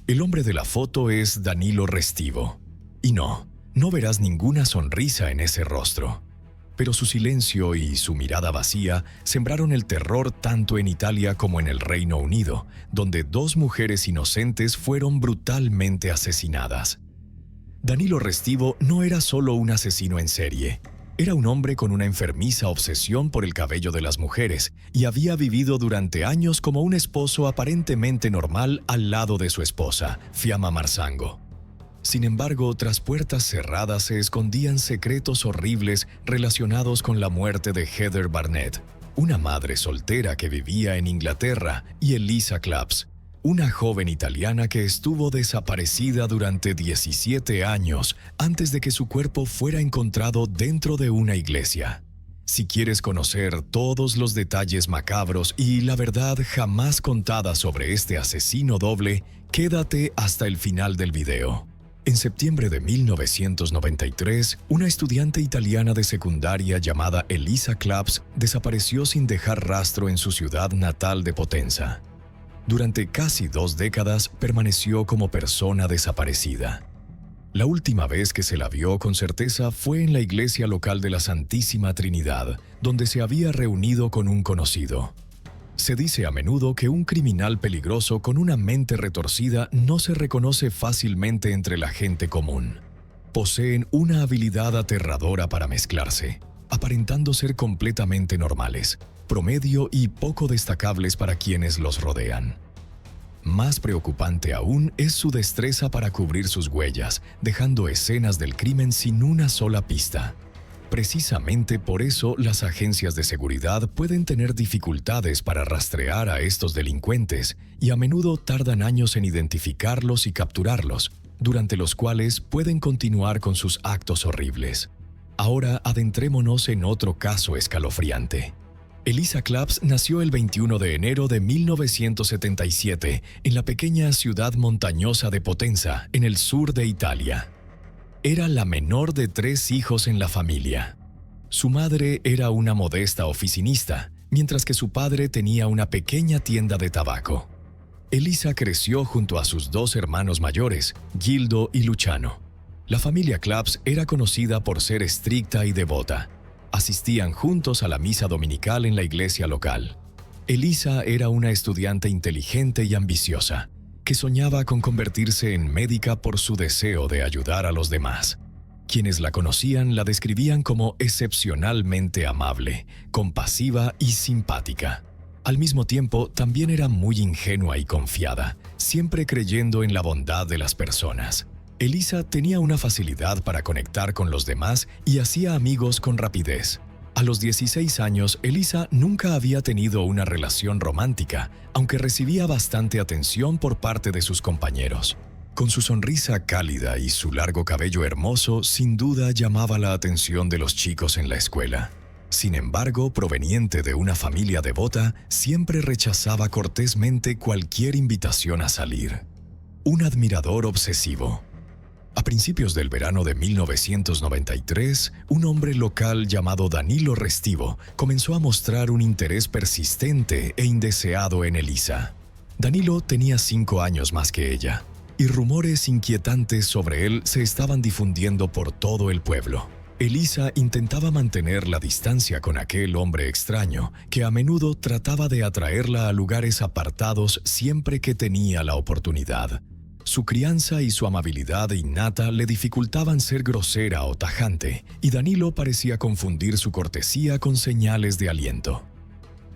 El hombre de la foto es Danilo Restivo. Y no verás ninguna sonrisa en ese rostro. Pero su silencio y su mirada vacía sembraron el terror tanto en Italia como en el Reino Unido, donde 2 mujeres inocentes fueron brutalmente asesinadas. Danilo Restivo no era solo un asesino en serie. Era un hombre con una enfermiza obsesión por el cabello de las mujeres y había vivido durante años como un esposo aparentemente normal al lado de su esposa, Fiamma Marsango. Sin embargo, tras puertas cerradas se escondían secretos horribles relacionados con la muerte de Heather Barnett, una madre soltera que vivía en Inglaterra, y Elisa Claps, una joven italiana que estuvo desaparecida durante 17 años antes de que su cuerpo fuera encontrado dentro de una iglesia. Si quieres conocer todos los detalles macabros y la verdad jamás contada sobre este asesino doble, quédate hasta el final del video. En septiembre de 1993, una estudiante italiana de secundaria llamada Elisa Claps desapareció sin dejar rastro en su ciudad natal de Potenza. Durante casi 2 décadas permaneció como persona desaparecida. La última vez que se la vio con certeza fue en la iglesia local de la Santísima Trinidad, donde se había reunido con un conocido. Se dice a menudo que un criminal peligroso con una mente retorcida no se reconoce fácilmente entre la gente común. Poseen una habilidad aterradora para mezclarse, aparentando ser completamente normales, promedio y poco destacables para quienes los rodean. Más preocupante aún es su destreza para cubrir sus huellas, dejando escenas del crimen sin una sola pista. Precisamente por eso las agencias de seguridad pueden tener dificultades para rastrear a estos delincuentes y a menudo tardan años en identificarlos y capturarlos, durante los cuales pueden continuar con sus actos horribles. Ahora adentrémonos en otro caso escalofriante. Elisa Claps nació el 21 de enero de 1977 en la pequeña ciudad montañosa de Potenza, en el sur de Italia. Era la menor de 3 hijos en la familia. Su madre era una modesta oficinista, mientras que su padre tenía una pequeña tienda de tabaco. Elisa creció junto a sus 2 hermanos mayores, Gildo y Luciano. La familia Claps era conocida por ser estricta y devota. Asistían juntos a la misa dominical en la iglesia local. Elisa era una estudiante inteligente y ambiciosa, que soñaba con convertirse en médica por su deseo de ayudar a los demás. Quienes la conocían la describían como excepcionalmente amable, compasiva y simpática. Al mismo tiempo, también era muy ingenua y confiada, siempre creyendo en la bondad de las personas. Elisa tenía una facilidad para conectar con los demás y hacía amigos con rapidez. A los 16 años, Elisa nunca había tenido una relación romántica, aunque recibía bastante atención por parte de sus compañeros. Con su sonrisa cálida y su largo cabello hermoso, sin duda llamaba la atención de los chicos en la escuela. Sin embargo, proveniente de una familia devota, siempre rechazaba cortésmente cualquier invitación a salir. Un admirador obsesivo. A principios del verano de 1993, un hombre local llamado Danilo Restivo comenzó a mostrar un interés persistente e indeseado en Elisa. Danilo tenía 5 años más que ella, y rumores inquietantes sobre él se estaban difundiendo por todo el pueblo. Elisa intentaba mantener la distancia con aquel hombre extraño, que a menudo trataba de atraerla a lugares apartados siempre que tenía la oportunidad. Su crianza y su amabilidad innata le dificultaban ser grosera o tajante, y Danilo parecía confundir su cortesía con señales de aliento.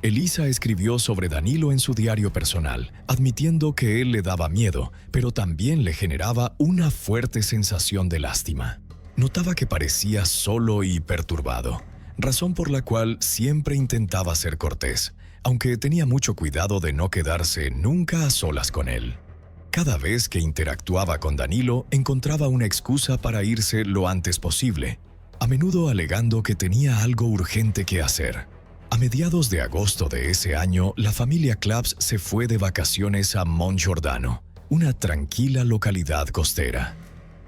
Elisa escribió sobre Danilo en su diario personal, admitiendo que él le daba miedo, pero también le generaba una fuerte sensación de lástima. Notaba que parecía solo y perturbado, razón por la cual siempre intentaba ser cortés, aunque tenía mucho cuidado de no quedarse nunca a solas con él. Cada vez que interactuaba con Danilo, encontraba una excusa para irse lo antes posible, a menudo alegando que tenía algo urgente que hacer. A mediados de agosto de ese año, la familia Claps se fue de vacaciones a Mongiordano, una tranquila localidad costera.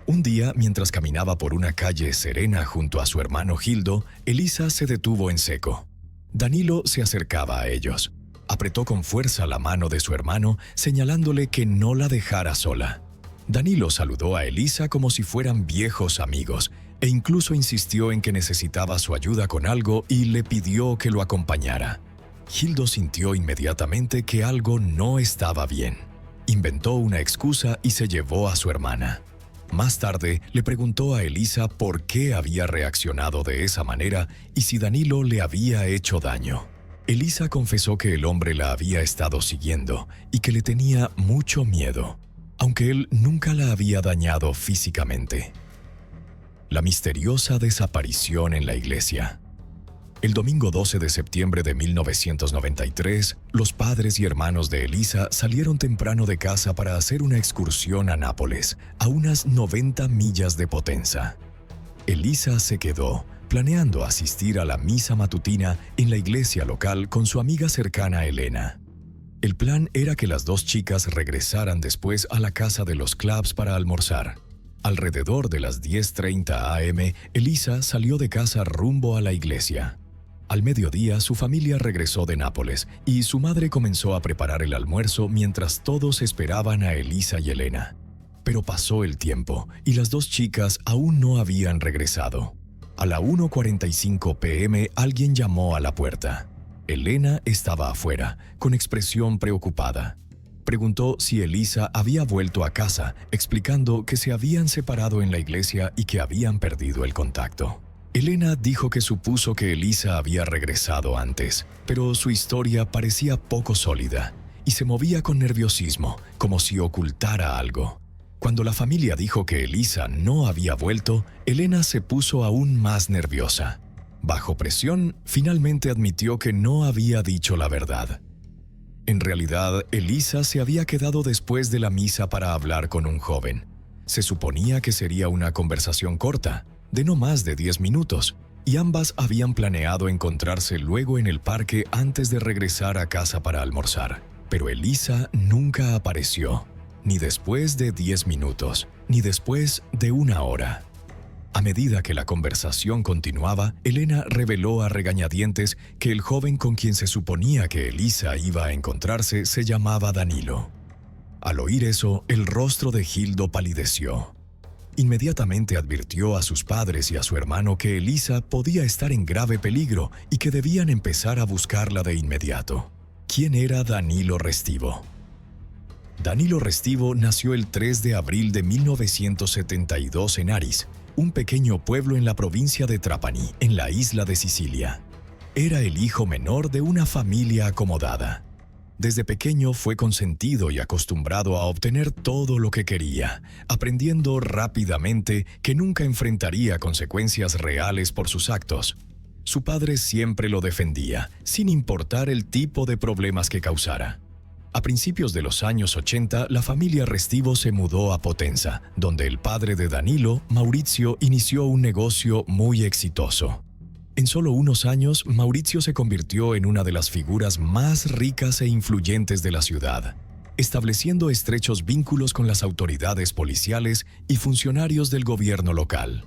Un día, mientras caminaba por una calle serena junto a su hermano Gildo, Elisa se detuvo en seco. Danilo se acercaba a ellos. Apretó con fuerza la mano de su hermano, señalándole que no la dejara sola. Danilo saludó a Elisa como si fueran viejos amigos e incluso insistió en que necesitaba su ayuda con algo y le pidió que lo acompañara. Gildo sintió inmediatamente que algo no estaba bien. Inventó una excusa y se llevó a su hermana. Más tarde le preguntó a Elisa por qué había reaccionado de esa manera y si Danilo le había hecho daño. Elisa confesó que el hombre la había estado siguiendo y que le tenía mucho miedo, aunque él nunca la había dañado físicamente. La misteriosa desaparición en la iglesia. El domingo 12 de septiembre de 1993, los padres y hermanos de Elisa salieron temprano de casa para hacer una excursión a Nápoles, a unas 90 millas de Potenza. Elisa se quedó, planeando asistir a la misa matutina en la iglesia local con su amiga cercana Elena. El plan era que las dos chicas regresaran después a la casa de los Claps para almorzar. Alrededor de las 10:30 am, Elisa salió de casa rumbo a la iglesia. Al mediodía, su familia regresó de Nápoles y su madre comenzó a preparar el almuerzo mientras todos esperaban a Elisa y Elena. Pero pasó el tiempo y las dos chicas aún no habían regresado. A la 1:45 p.m. alguien llamó a la puerta. Elena estaba afuera, con expresión preocupada. Preguntó si Elisa había vuelto a casa, explicando que se habían separado en la iglesia y que habían perdido el contacto. Elena dijo que supuso que Elisa había regresado antes, pero su historia parecía poco sólida y se movía con nerviosismo, como si ocultara algo. Cuando la familia dijo que Elisa no había vuelto, Elena se puso aún más nerviosa. Bajo presión, finalmente admitió que no había dicho la verdad. En realidad, Elisa se había quedado después de la misa para hablar con un joven. Se suponía que sería una conversación corta, de no más de 10 minutos, y ambas habían planeado encontrarse luego en el parque antes de regresar a casa para almorzar. Pero Elisa nunca apareció, ni después de 10 minutos, ni después de 1 hora. A medida que la conversación continuaba, Elena reveló a regañadientes que el joven con quien se suponía que Elisa iba a encontrarse se llamaba Danilo. Al oír eso, el rostro de Gildo palideció. Inmediatamente advirtió a sus padres y a su hermano que Elisa podía estar en grave peligro y que debían empezar a buscarla de inmediato. ¿Quién era Danilo Restivo? Danilo Restivo nació el 3 de abril de 1972 en Aris, un pequeño pueblo en la provincia de Trapani, en la isla de Sicilia. Era el hijo menor de una familia acomodada. Desde pequeño fue consentido y acostumbrado a obtener todo lo que quería, aprendiendo rápidamente que nunca enfrentaría consecuencias reales por sus actos. Su padre siempre lo defendía, sin importar el tipo de problemas que causara. A principios de los años 80, la familia Restivo se mudó a Potenza, donde el padre de Danilo, Maurizio, inició un negocio muy exitoso. En solo unos años, Maurizio se convirtió en una de las figuras más ricas e influyentes de la ciudad, estableciendo estrechos vínculos con las autoridades policiales y funcionarios del gobierno local.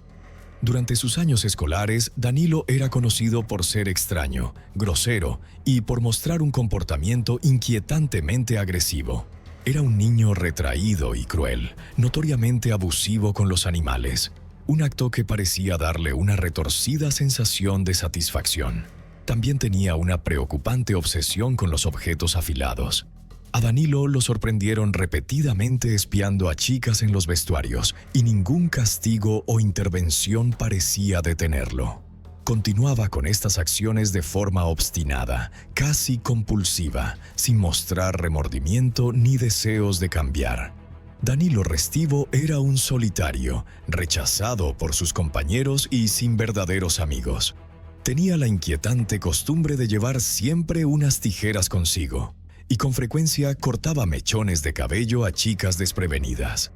Durante sus años escolares, Danilo era conocido por ser extraño, grosero y por mostrar un comportamiento inquietantemente agresivo. Era un niño retraído y cruel, notoriamente abusivo con los animales, un acto que parecía darle una retorcida sensación de satisfacción. También tenía una preocupante obsesión con los objetos afilados. A Danilo lo sorprendieron repetidamente espiando a chicas en los vestuarios y ningún castigo o intervención parecía detenerlo. Continuaba con estas acciones de forma obstinada, casi compulsiva, sin mostrar remordimiento ni deseos de cambiar. Danilo Restivo era un solitario, rechazado por sus compañeros y sin verdaderos amigos. Tenía la inquietante costumbre de llevar siempre unas tijeras consigo, y con frecuencia cortaba mechones de cabello a chicas desprevenidas.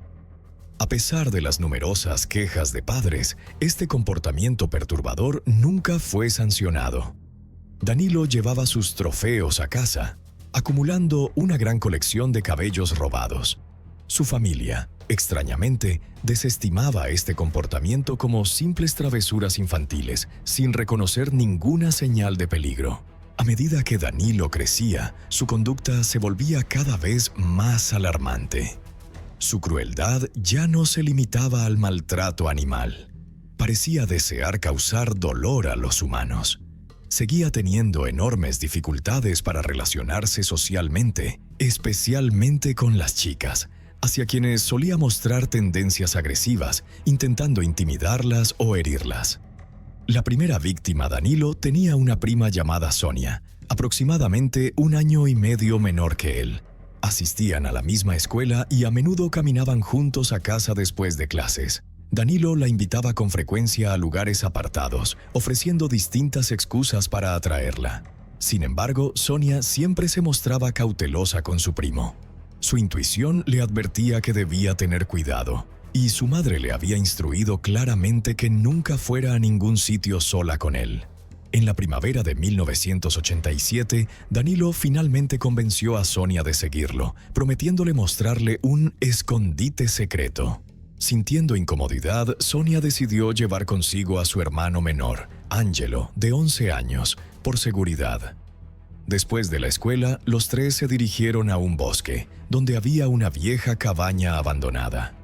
A pesar de las numerosas quejas de padres, este comportamiento perturbador nunca fue sancionado. Danilo llevaba sus trofeos a casa, acumulando una gran colección de cabellos robados. Su familia, extrañamente, desestimaba este comportamiento como simples travesuras infantiles, sin reconocer ninguna señal de peligro. A medida que Danilo crecía, su conducta se volvía cada vez más alarmante. Su crueldad ya no se limitaba al maltrato animal. Parecía desear causar dolor a los humanos. Seguía teniendo enormes dificultades para relacionarse socialmente, especialmente con las chicas, hacia quienes solía mostrar tendencias agresivas, intentando intimidarlas o herirlas. La primera víctima, Danilo, tenía una prima llamada Sonia, aproximadamente 1 año y medio menor que él. Asistían a la misma escuela y a menudo caminaban juntos a casa después de clases. Danilo la invitaba con frecuencia a lugares apartados, ofreciendo distintas excusas para atraerla. Sin embargo, Sonia siempre se mostraba cautelosa con su primo. Su intuición le advertía que debía tener cuidado, y su madre le había instruido claramente que nunca fuera a ningún sitio sola con él. En la primavera de 1987, Danilo finalmente convenció a Sonia de seguirlo, prometiéndole mostrarle un escondite secreto. Sintiendo incomodidad, Sonia decidió llevar consigo a su hermano menor, Angelo, de 11 años, por seguridad. Después de la escuela, los tres se dirigieron a un bosque, donde había una vieja cabaña abandonada.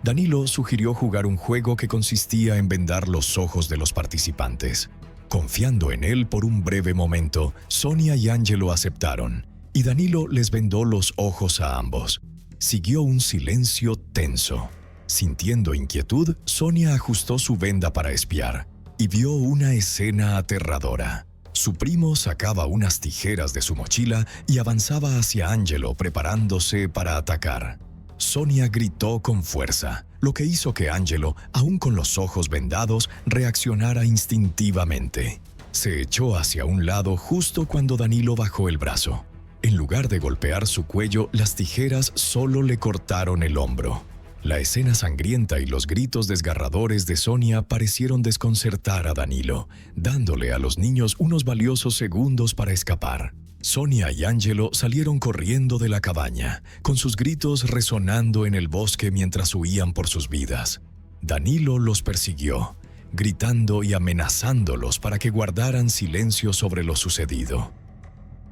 Danilo sugirió jugar un juego que consistía en vendar los ojos de los participantes. Confiando en él por un breve momento, Sonia y Angelo aceptaron, y Danilo les vendó los ojos a ambos. Siguió un silencio tenso. Sintiendo inquietud, Sonia ajustó su venda para espiar, y vio una escena aterradora. Su primo sacaba unas tijeras de su mochila y avanzaba hacia Angelo preparándose para atacar. Sonia gritó con fuerza, lo que hizo que Angelo, aún con los ojos vendados, reaccionara instintivamente. Se echó hacia un lado justo cuando Danilo bajó el brazo. En lugar de golpear su cuello, las tijeras solo le cortaron el hombro. La escena sangrienta y los gritos desgarradores de Sonia parecieron desconcertar a Danilo, dándole a los niños unos valiosos segundos para escapar. Sonia y Angelo salieron corriendo de la cabaña, con sus gritos resonando en el bosque mientras huían por sus vidas. Danilo los persiguió, gritando y amenazándolos para que guardaran silencio sobre lo sucedido.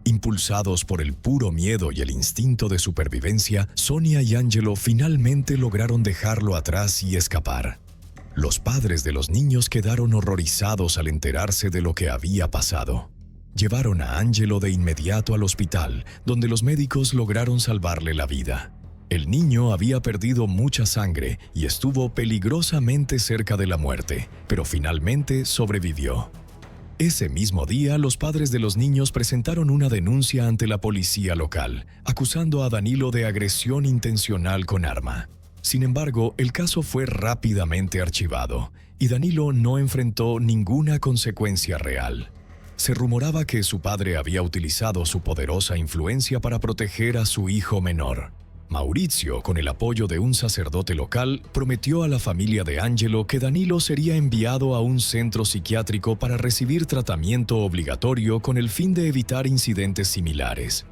Impulsados por el puro miedo y el instinto de supervivencia, Sonia y Angelo finalmente lograron dejarlo atrás y escapar. Los padres de los niños quedaron horrorizados al enterarse de lo que había pasado. Llevaron a Angelo de inmediato al hospital, donde los médicos lograron salvarle la vida. El niño había perdido mucha sangre y estuvo peligrosamente cerca de la muerte, pero finalmente sobrevivió. Ese mismo día, los padres de los niños presentaron una denuncia ante la policía local, acusando a Danilo de agresión intencional con arma. Sin embargo, el caso fue rápidamente archivado, y Danilo no enfrentó ninguna consecuencia real. Se rumoraba que su padre había utilizado su poderosa influencia para proteger a su hijo menor. Maurizio, con el apoyo de un sacerdote local, prometió a la familia de Angelo que Danilo sería enviado a un centro psiquiátrico para recibir tratamiento obligatorio con el fin de evitar incidentes similares.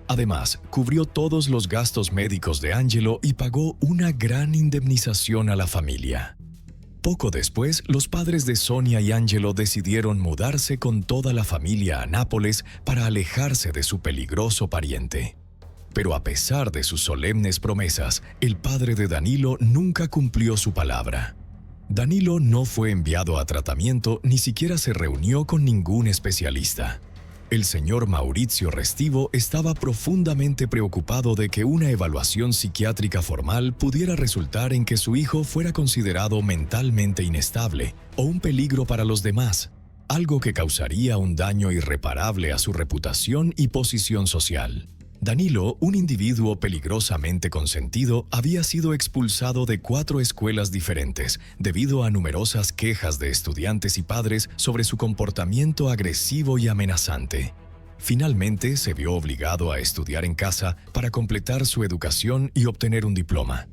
Además, cubrió todos los gastos médicos de Angelo y pagó una gran indemnización a la familia. Poco después, los padres de Sonia y Angelo decidieron mudarse con toda la familia a Nápoles para alejarse de su peligroso pariente. Pero a pesar de sus solemnes promesas, el padre de Danilo nunca cumplió su palabra. Danilo no fue enviado a tratamiento, ni siquiera se reunió con ningún especialista. El señor Maurizio Restivo estaba profundamente preocupado de que una evaluación psiquiátrica formal pudiera resultar en que su hijo fuera considerado mentalmente inestable o un peligro para los demás, algo que causaría un daño irreparable a su reputación y posición social. Danilo, un individuo peligrosamente consentido, había sido expulsado de 4 escuelas diferentes debido a numerosas quejas de estudiantes y padres sobre su comportamiento agresivo y amenazante. Finalmente, se vio obligado a estudiar en casa para completar su educación y obtener un diploma.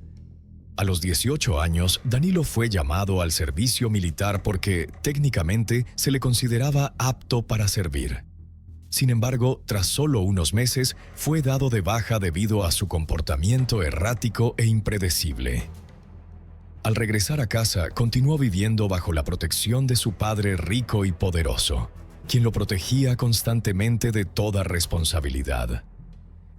A los 18 años, Danilo fue llamado al servicio militar porque, técnicamente, se le consideraba apto para servir. Sin embargo, tras solo unos meses, fue dado de baja debido a su comportamiento errático e impredecible. Al regresar a casa, continuó viviendo bajo la protección de su padre rico y poderoso. quien lo protegía constantemente de toda responsabilidad.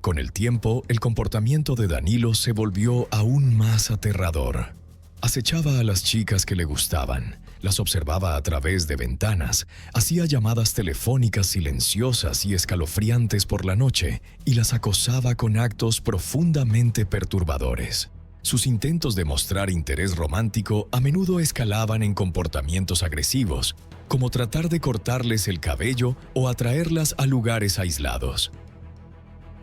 Con el tiempo, el comportamiento de Danilo se volvió aún más aterrador. Acechaba a las chicas que le gustaban, las observaba a través de ventanas, hacía llamadas telefónicas silenciosas y escalofriantes por la noche y las acosaba con actos profundamente perturbadores. Sus intentos de mostrar interés romántico a menudo escalaban en comportamientos agresivos, como tratar de cortarles el cabello o atraerlas a lugares aislados.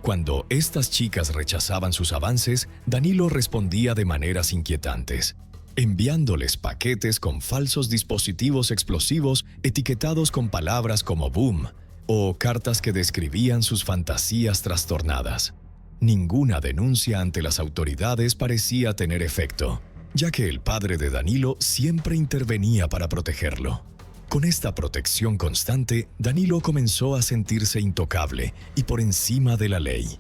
Cuando estas chicas rechazaban sus avances, Danilo respondía de maneras inquietantes, enviándoles paquetes con falsos dispositivos explosivos etiquetados con palabras como boom o cartas que describían sus fantasías trastornadas. Ninguna denuncia ante las autoridades parecía tener efecto, ya que el padre de Danilo siempre intervenía para protegerlo. Con esta protección constante, Danilo comenzó a sentirse intocable y por encima de la ley.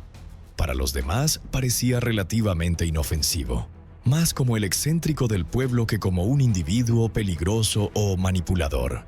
Para los demás parecía relativamente inofensivo, más como el excéntrico del pueblo que como un individuo peligroso o manipulador.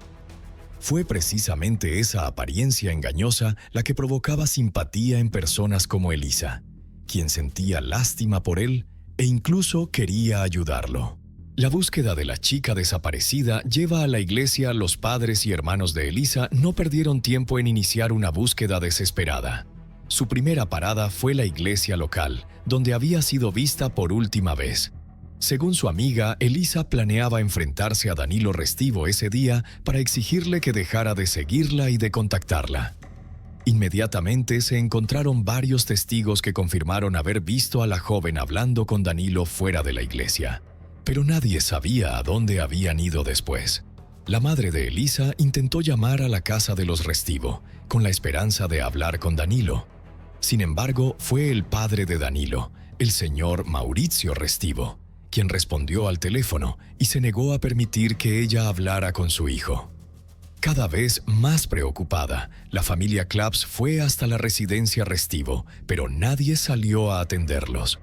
Fue precisamente esa apariencia engañosa la que provocaba simpatía en personas como Elisa, quien sentía lástima por él e incluso quería ayudarlo. La búsqueda de la chica desaparecida lleva a la iglesia. Los padres y hermanos de Elisa no perdieron tiempo en iniciar una búsqueda desesperada. Su primera parada fue la iglesia local, donde había sido vista por última vez. Según su amiga, Elisa planeaba enfrentarse a Danilo Restivo ese día para exigirle que dejara de seguirla y de contactarla. Inmediatamente se encontraron varios testigos que confirmaron haber visto a la joven hablando con Danilo fuera de la iglesia. Pero nadie sabía a dónde habían ido después. La madre de Elisa intentó llamar a la casa de los Restivo, con la esperanza de hablar con Danilo. Sin embargo, fue el padre de Danilo, el señor Maurizio Restivo, quien respondió al teléfono y se negó a permitir que ella hablara con su hijo. Cada vez más preocupada, la familia Claps fue hasta la residencia Restivo, pero nadie salió a atenderlos.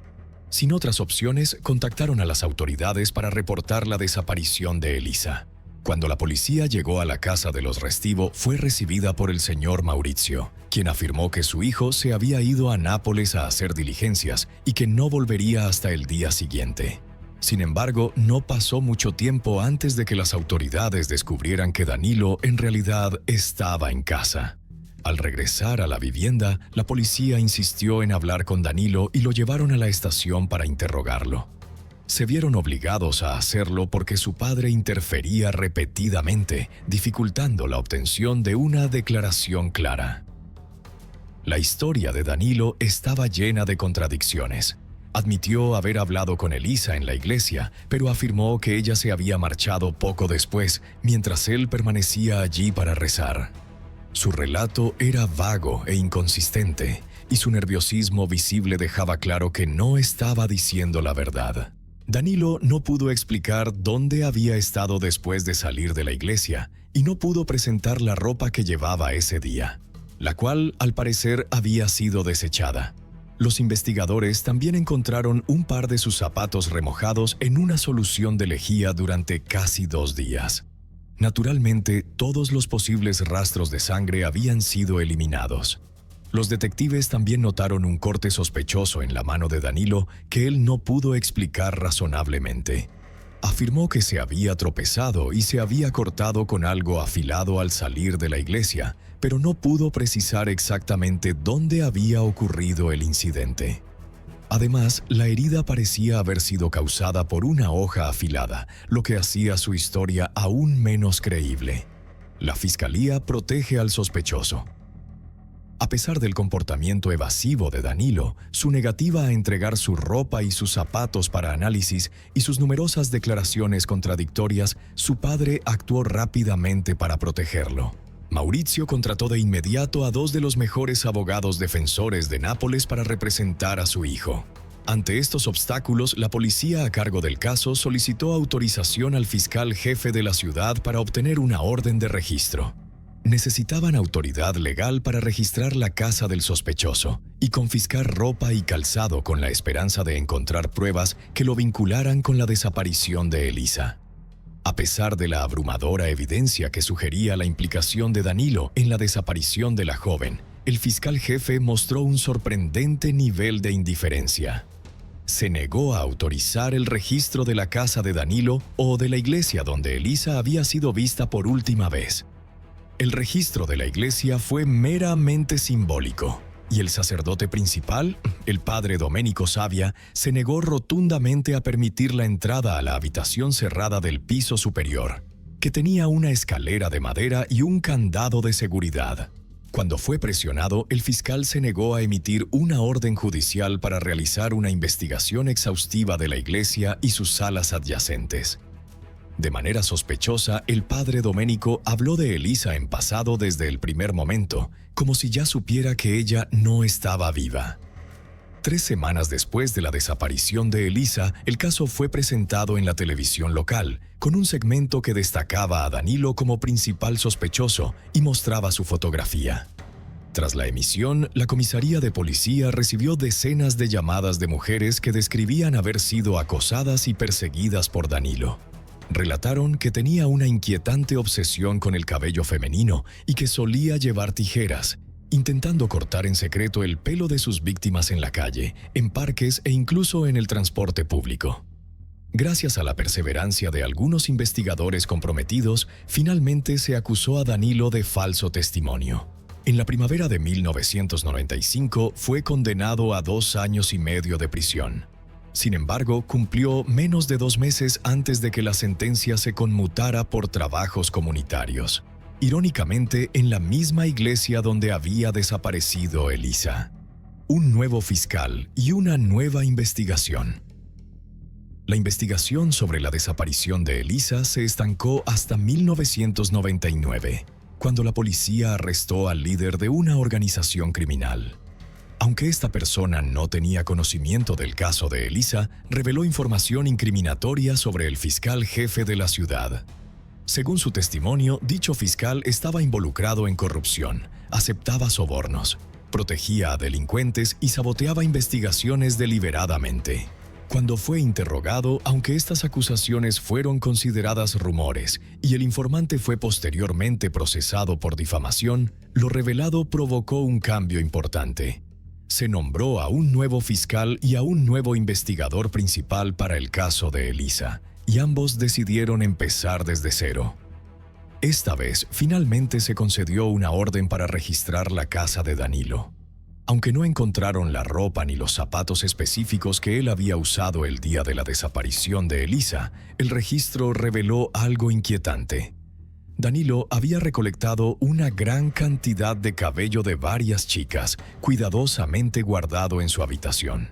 Sin otras opciones, contactaron a las autoridades para reportar la desaparición de Elisa. Cuando la policía llegó a la casa de los Restivo, fue recibida por el señor Maurizio, quien afirmó que su hijo se había ido a Nápoles a hacer diligencias y que no volvería hasta el día siguiente. Sin embargo, no pasó mucho tiempo antes de que las autoridades descubrieran que Danilo en realidad estaba en casa. Al regresar a la vivienda, la policía insistió en hablar con Danilo y lo llevaron a la estación para interrogarlo. Se vieron obligados a hacerlo porque su padre interfería repetidamente, dificultando la obtención de una declaración clara. La historia de Danilo estaba llena de contradicciones. Admitió haber hablado con Elisa en la iglesia, pero afirmó que ella se había marchado poco después, mientras él permanecía allí para rezar. Su relato era vago e inconsistente, y su nerviosismo visible dejaba claro que no estaba diciendo la verdad. Danilo no pudo explicar dónde había estado después de salir de la iglesia, y no pudo presentar la ropa que llevaba ese día, la cual, al parecer, había sido desechada. Los investigadores también encontraron un par de sus zapatos remojados en una solución de lejía durante casi 2 días. Naturalmente, todos los posibles rastros de sangre habían sido eliminados. Los detectives también notaron un corte sospechoso en la mano de Danilo que él no pudo explicar razonablemente. Afirmó que se había tropezado y se había cortado con algo afilado al salir de la iglesia, pero no pudo precisar exactamente dónde había ocurrido el incidente. Además, la herida parecía haber sido causada por una hoja afilada, lo que hacía su historia aún menos creíble. La fiscalía protege al sospechoso. A pesar del comportamiento evasivo de Danilo, su negativa a entregar su ropa y sus zapatos para análisis y sus numerosas declaraciones contradictorias, su padre actuó rápidamente para protegerlo. Maurizio contrató de inmediato a 2 de los mejores abogados defensores de Nápoles para representar a su hijo. Ante estos obstáculos, la policía a cargo del caso solicitó autorización al fiscal jefe de la ciudad para obtener una orden de registro. Necesitaban autoridad legal para registrar la casa del sospechoso y confiscar ropa y calzado con la esperanza de encontrar pruebas que lo vincularan con la desaparición de Elisa. A pesar de la abrumadora evidencia que sugería la implicación de Danilo en la desaparición de la joven, el fiscal jefe mostró un sorprendente nivel de indiferencia. Se negó a autorizar el registro de la casa de Danilo o de la iglesia donde Elisa había sido vista por última vez. El registro de la iglesia fue meramente simbólico, y el sacerdote principal, el padre Domenico Savia, se negó rotundamente a permitir la entrada a la habitación cerrada del piso superior, que tenía una escalera de madera y un candado de seguridad. Cuando fue presionado, el fiscal se negó a emitir una orden judicial para realizar una investigación exhaustiva de la iglesia y sus salas adyacentes. De manera sospechosa, el padre Domenico habló de Elisa en pasado desde el primer momento, como si ya supiera que ella no estaba viva. 3 semanas después de la desaparición de Elisa, el caso fue presentado en la televisión local, con un segmento que destacaba a Danilo como principal sospechoso y mostraba su fotografía. Tras la emisión, la comisaría de policía recibió decenas de llamadas de mujeres que describían haber sido acosadas y perseguidas por Danilo. Relataron que tenía una inquietante obsesión con el cabello femenino y que solía llevar tijeras, intentando cortar en secreto el pelo de sus víctimas en la calle, en parques e incluso en el transporte público. Gracias a la perseverancia de algunos investigadores comprometidos, finalmente se acusó a Danilo de falso testimonio. En la primavera de 1995 fue condenado a 2 años y medio de prisión. Sin embargo, cumplió menos de 2 meses antes de que la sentencia se conmutara por trabajos comunitarios. Irónicamente, en la misma iglesia donde había desaparecido Elisa. Un nuevo fiscal y una nueva investigación. La investigación sobre la desaparición de Elisa se estancó hasta 1999, cuando la policía arrestó al líder de una organización criminal. Aunque esta persona no tenía conocimiento del caso de Elisa, reveló información incriminatoria sobre el fiscal jefe de la ciudad. Según su testimonio, dicho fiscal estaba involucrado en corrupción, aceptaba sobornos, protegía a delincuentes y saboteaba investigaciones deliberadamente. Cuando fue interrogado, aunque estas acusaciones fueron consideradas rumores y el informante fue posteriormente procesado por difamación, lo revelado provocó un cambio importante. Se nombró a un nuevo fiscal y a un nuevo investigador principal para el caso de Elisa, y ambos decidieron empezar desde cero. Esta vez, finalmente se concedió una orden para registrar la casa de Danilo. Aunque no encontraron la ropa ni los zapatos específicos que él había usado el día de la desaparición de Elisa, el registro reveló algo inquietante. Danilo había recolectado una gran cantidad de cabello de varias chicas, cuidadosamente guardado en su habitación.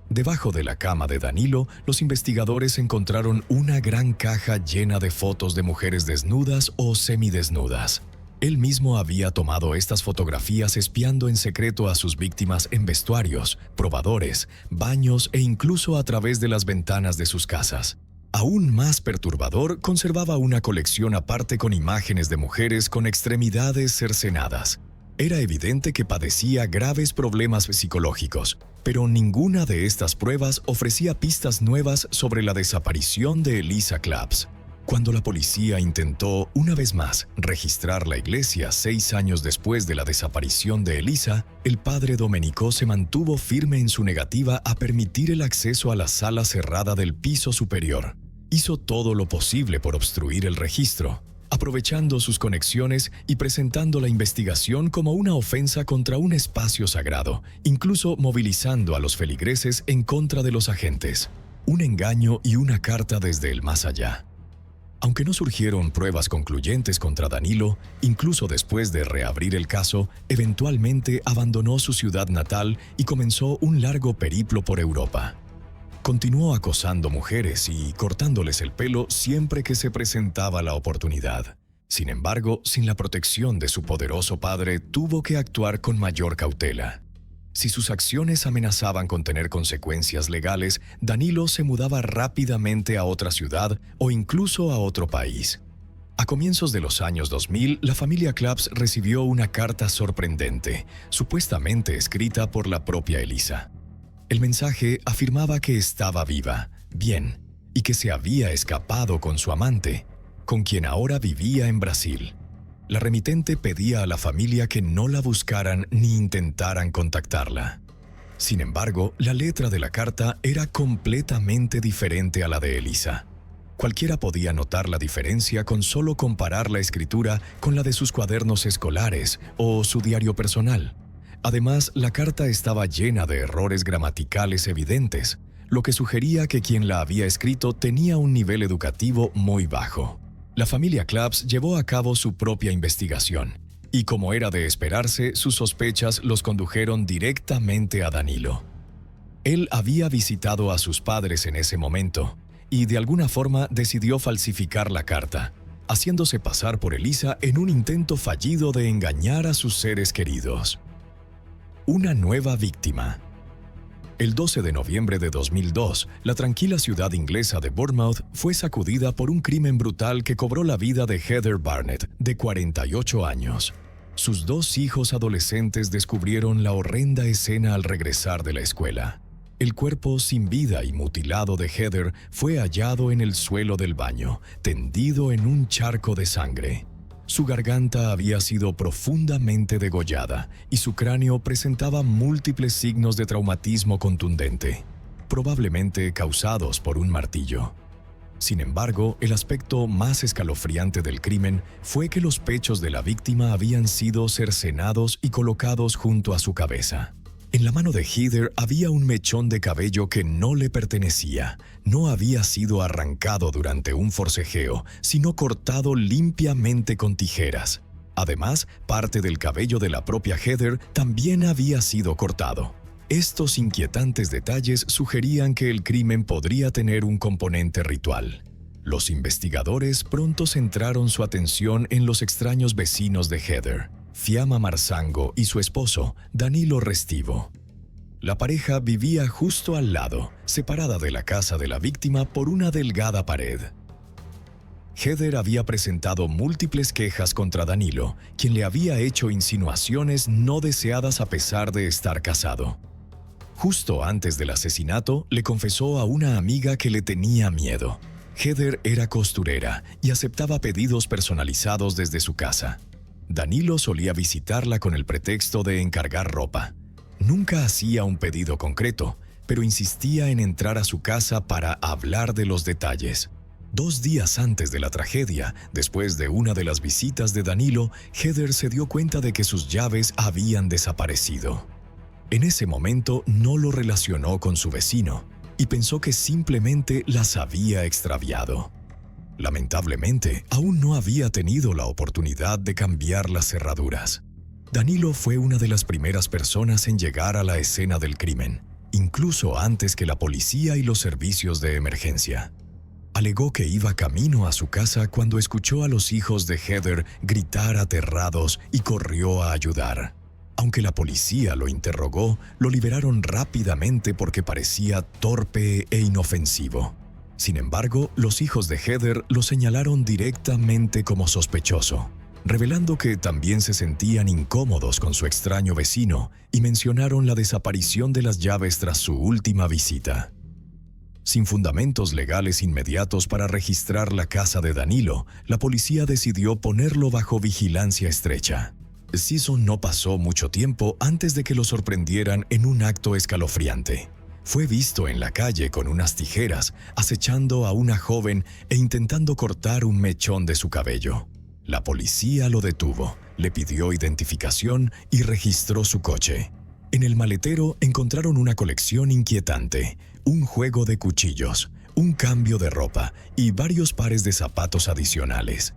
Debajo de la cama de Danilo, los investigadores encontraron una gran caja llena de fotos de mujeres desnudas o semidesnudas. Él mismo había tomado estas fotografías espiando en secreto a sus víctimas en vestuarios, probadores, baños e incluso a través de las ventanas de sus casas. Aún más perturbador, conservaba una colección aparte con imágenes de mujeres con extremidades cercenadas. Era evidente que padecía graves problemas psicológicos, pero ninguna de estas pruebas ofrecía pistas nuevas sobre la desaparición de Elisa Claps. Cuando la policía intentó, una vez más, registrar la iglesia 6 años después de la desaparición de Elisa, el padre Domenico se mantuvo firme en su negativa a permitir el acceso a la sala cerrada del piso superior. Hizo todo lo posible por obstruir el registro, aprovechando sus conexiones y presentando la investigación como una ofensa contra un espacio sagrado, incluso movilizando a los feligreses en contra de los agentes. Un engaño y una carta desde el más allá. Aunque no surgieron pruebas concluyentes contra Danilo, incluso después de reabrir el caso, eventualmente abandonó su ciudad natal y comenzó un largo periplo por Europa. Continuó acosando mujeres y cortándoles el pelo siempre que se presentaba la oportunidad. Sin embargo, sin la protección de su poderoso padre, tuvo que actuar con mayor cautela. Si sus acciones amenazaban con tener consecuencias legales, Danilo se mudaba rápidamente a otra ciudad o incluso a otro país. A comienzos de los años 2000, la familia Claps recibió una carta sorprendente, supuestamente escrita por la propia Elisa. El mensaje afirmaba que estaba viva, bien, y que se había escapado con su amante, con quien ahora vivía en Brasil. La remitente pedía a la familia que no la buscaran ni intentaran contactarla. Sin embargo, la letra de la carta era completamente diferente a la de Elisa. Cualquiera podía notar la diferencia con solo comparar la escritura con la de sus cuadernos escolares o su diario personal. Además, la carta estaba llena de errores gramaticales evidentes, lo que sugería que quien la había escrito tenía un nivel educativo muy bajo. La familia Claps llevó a cabo su propia investigación, y como era de esperarse, sus sospechas los condujeron directamente a Danilo. Él había visitado a sus padres en ese momento, y de alguna forma decidió falsificar la carta, haciéndose pasar por Elisa en un intento fallido de engañar a sus seres queridos. Una nueva víctima. El 12 de noviembre de 2002, la tranquila ciudad inglesa de Bournemouth fue sacudida por un crimen brutal que cobró la vida de Heather Barnett, de 48 años. Sus dos hijos adolescentes descubrieron la horrenda escena al regresar de la escuela. El cuerpo sin vida y mutilado de Heather fue hallado en el suelo del baño, tendido en un charco de sangre. Su garganta había sido profundamente degollada y su cráneo presentaba múltiples signos de traumatismo contundente, probablemente causados por un martillo. Sin embargo, el aspecto más escalofriante del crimen fue que los pechos de la víctima habían sido cercenados y colocados junto a su cabeza. En la mano de Heather había un mechón de cabello que no le pertenecía. No había sido arrancado durante un forcejeo, sino cortado limpiamente con tijeras. Además, parte del cabello de la propia Heather también había sido cortado. Estos inquietantes detalles sugerían que el crimen podría tener un componente ritual. Los investigadores pronto centraron su atención en los extraños vecinos de Heather, Fiamma Marzango y su esposo, Danilo Restivo. La pareja vivía justo al lado, separada de la casa de la víctima por una delgada pared. Heather había presentado múltiples quejas contra Danilo, quien le había hecho insinuaciones no deseadas a pesar de estar casado. Justo antes del asesinato, le confesó a una amiga que le tenía miedo. Heather era costurera y aceptaba pedidos personalizados desde su casa. Danilo solía visitarla con el pretexto de encargar ropa. Nunca hacía un pedido concreto, pero insistía en entrar a su casa para hablar de los detalles. 2 días antes de la tragedia, después de una de las visitas de Danilo, Heather se dio cuenta de que sus llaves habían desaparecido. En ese momento no lo relacionó con su vecino y pensó que simplemente las había extraviado. Lamentablemente, aún no había tenido la oportunidad de cambiar las cerraduras. Danilo fue una de las primeras personas en llegar a la escena del crimen, incluso antes que la policía y los servicios de emergencia. Alegó que iba camino a su casa cuando escuchó a los hijos de Heather gritar aterrados y corrió a ayudar. Aunque la policía lo interrogó, lo liberaron rápidamente porque parecía torpe e inofensivo. Sin embargo, los hijos de Heather lo señalaron directamente como sospechoso, revelando que también se sentían incómodos con su extraño vecino y mencionaron la desaparición de las llaves tras su última visita. Sin fundamentos legales inmediatos para registrar la casa de Danilo, la policía decidió ponerlo bajo vigilancia estrecha. Sisson no pasó mucho tiempo antes de que lo sorprendieran en un acto escalofriante. Fue visto en la calle con unas tijeras, acechando a una joven e intentando cortar un mechón de su cabello. La policía lo detuvo, le pidió identificación y registró su coche. En el maletero encontraron una colección inquietante, un juego de cuchillos, un cambio de ropa y varios pares de zapatos adicionales.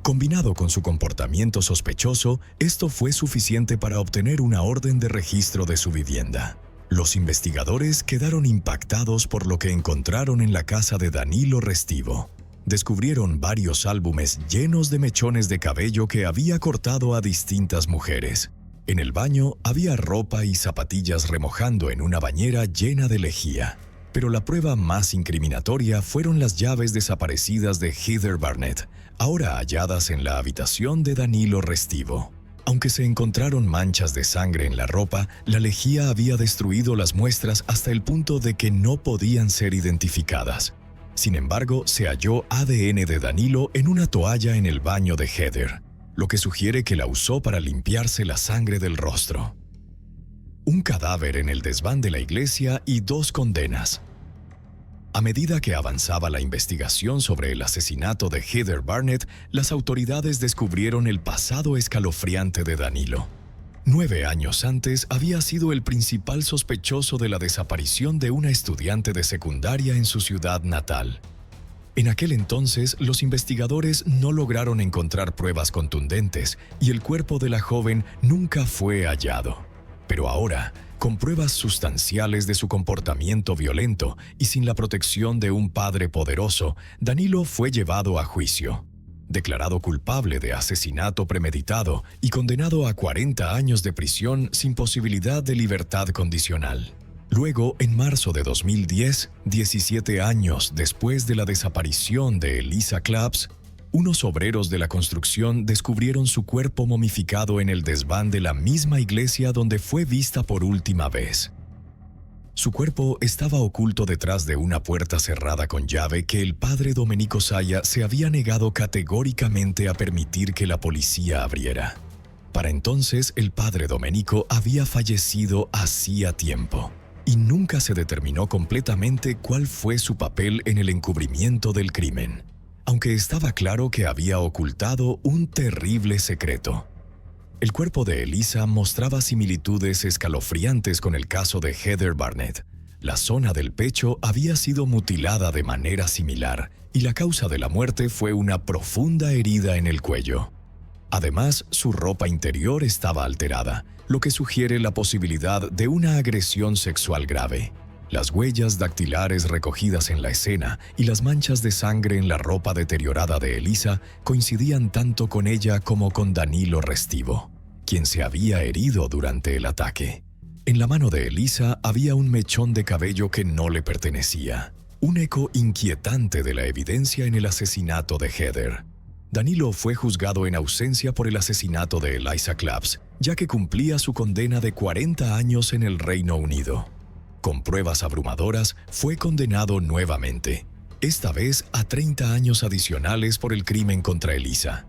Combinado con su comportamiento sospechoso, esto fue suficiente para obtener una orden de registro de su vivienda. Los investigadores quedaron impactados por lo que encontraron en la casa de Danilo Restivo. Descubrieron varios álbumes llenos de mechones de cabello que había cortado a distintas mujeres. En el baño había ropa y zapatillas remojando en una bañera llena de lejía. Pero la prueba más incriminatoria fueron las llaves desaparecidas de Heather Barnett, ahora halladas en la habitación de Danilo Restivo. Aunque se encontraron manchas de sangre en la ropa, la lejía había destruido las muestras hasta el punto de que no podían ser identificadas. Sin embargo, se halló ADN de Danilo en una toalla en el baño de Heather, lo que sugiere que la usó para limpiarse la sangre del rostro. Un cadáver en el desván de la iglesia y 2 condenas. A medida que avanzaba la investigación sobre el asesinato de Heather Barnett, las autoridades descubrieron el pasado escalofriante de Danilo. 9 años antes había sido el principal sospechoso de la desaparición de una estudiante de secundaria en su ciudad natal. En aquel entonces, los investigadores no lograron encontrar pruebas contundentes y el cuerpo de la joven nunca fue hallado. Pero ahora, con pruebas sustanciales de su comportamiento violento y sin la protección de un padre poderoso, Danilo fue llevado a juicio. Declarado culpable de asesinato premeditado y condenado a 40 años de prisión sin posibilidad de libertad condicional. Luego, en marzo de 2010, 17 años después de la desaparición de Elisa Claps, unos obreros de la construcción descubrieron su cuerpo momificado en el desván de la misma iglesia donde fue vista por última vez. Su cuerpo estaba oculto detrás de una puerta cerrada con llave que el padre Domenico Saya se había negado categóricamente a permitir que la policía abriera. Para entonces, el padre Domenico había fallecido hacía tiempo, y nunca se determinó completamente cuál fue su papel en el encubrimiento del crimen, aunque estaba claro que había ocultado un terrible secreto. El cuerpo de Elisa mostraba similitudes escalofriantes con el caso de Heather Barnett. La zona del pecho había sido mutilada de manera similar y la causa de la muerte fue una profunda herida en el cuello. Además, su ropa interior estaba alterada, lo que sugiere la posibilidad de una agresión sexual grave. Las huellas dactilares recogidas en la escena y las manchas de sangre en la ropa deteriorada de Elisa coincidían tanto con ella como con Danilo Restivo, quien se había herido durante el ataque. En la mano de Elisa había un mechón de cabello que no le pertenecía, un eco inquietante de la evidencia en el asesinato de Heather. Danilo fue juzgado en ausencia por el asesinato de Elisa Claps, ya que cumplía su condena de 40 años en el Reino Unido. Con pruebas abrumadoras, fue condenado nuevamente, esta vez a 30 años adicionales por el crimen contra Elisa.